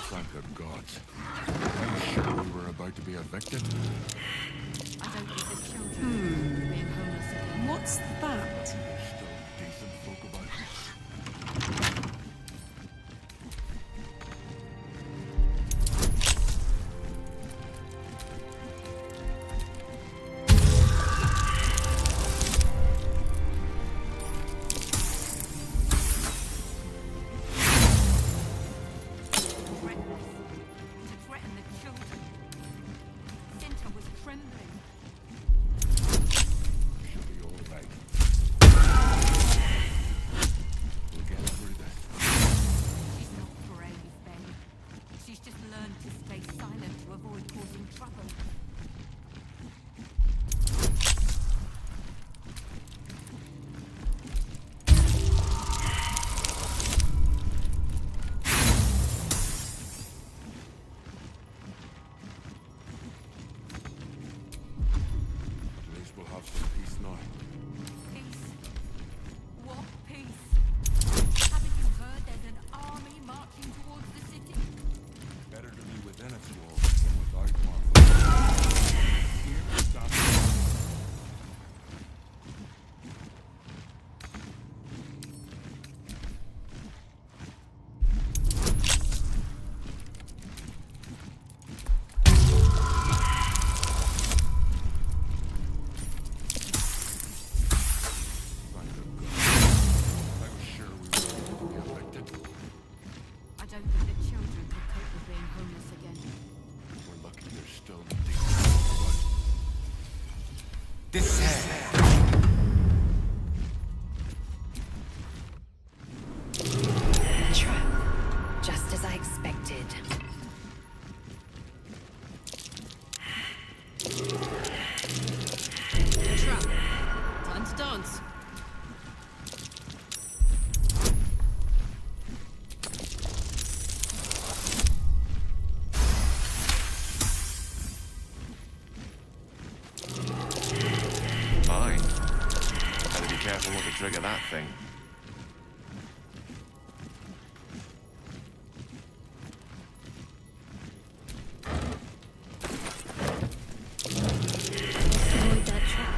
Thank the gods. I was sure we were about to be evicted. I don't think the children are being homeless again. What's that? Still decent folk about. To threaten the children. Cinta was trembling. She'll be all right. We'll get through this. She's not brave, Ben. She's just learned to stay silent to avoid causing trouble. At least we'll have some peace now. Peace? What peace? Haven't you heard there's an army marching towards the city? Better to be within its walls than without, Martha. Here we stand. Thank the gods. I was sure we were going to be evicted. I don't think the children could cope with being homeless again. We're lucky there's still decent folk about. Trap. Just as I expected. Trap. Time to dance. Fine. Better be careful not to trigger that thing. Avoid that trap.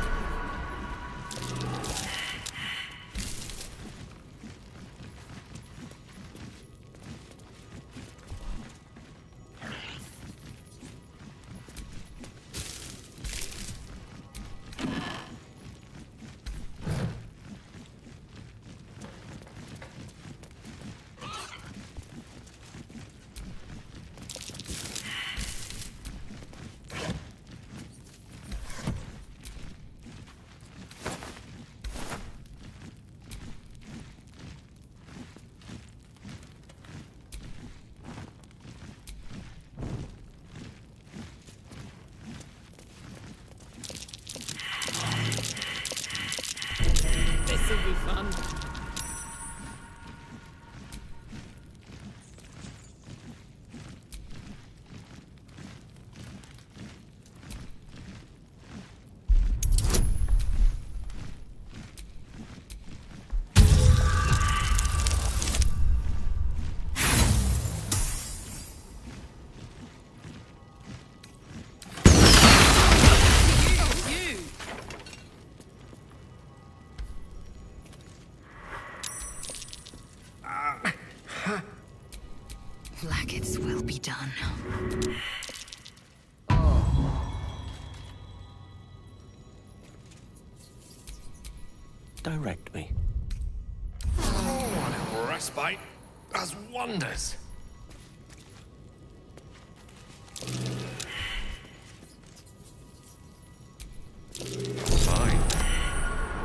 This'll be fun. You! Like will be done. Direct me. Oh, a little respite does wonders. Fine.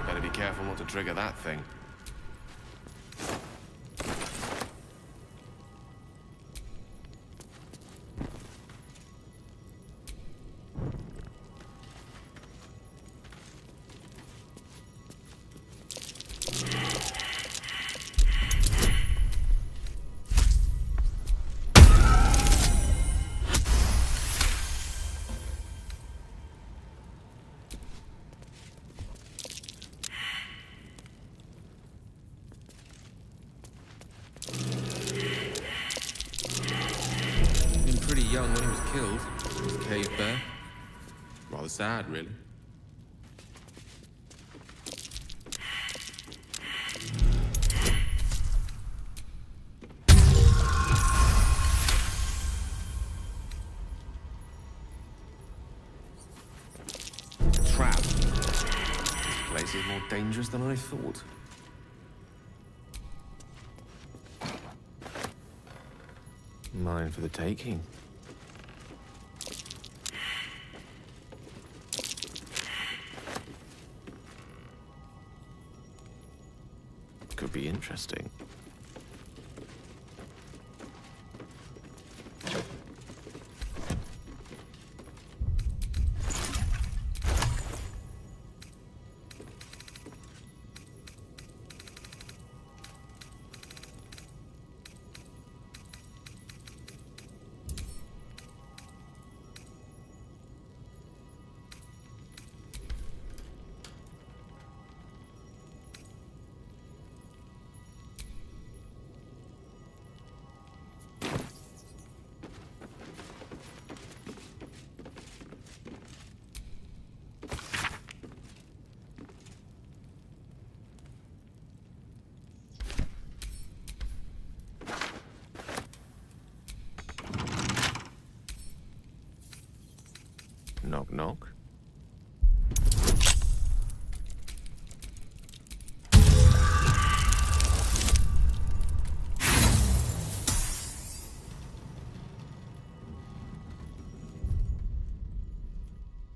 Better be careful not to trigger that thing. This cave there. Rather sad, really. Trap. This place is more dangerous than I thought. Mine for the taking. Could be interesting. Knock, knock.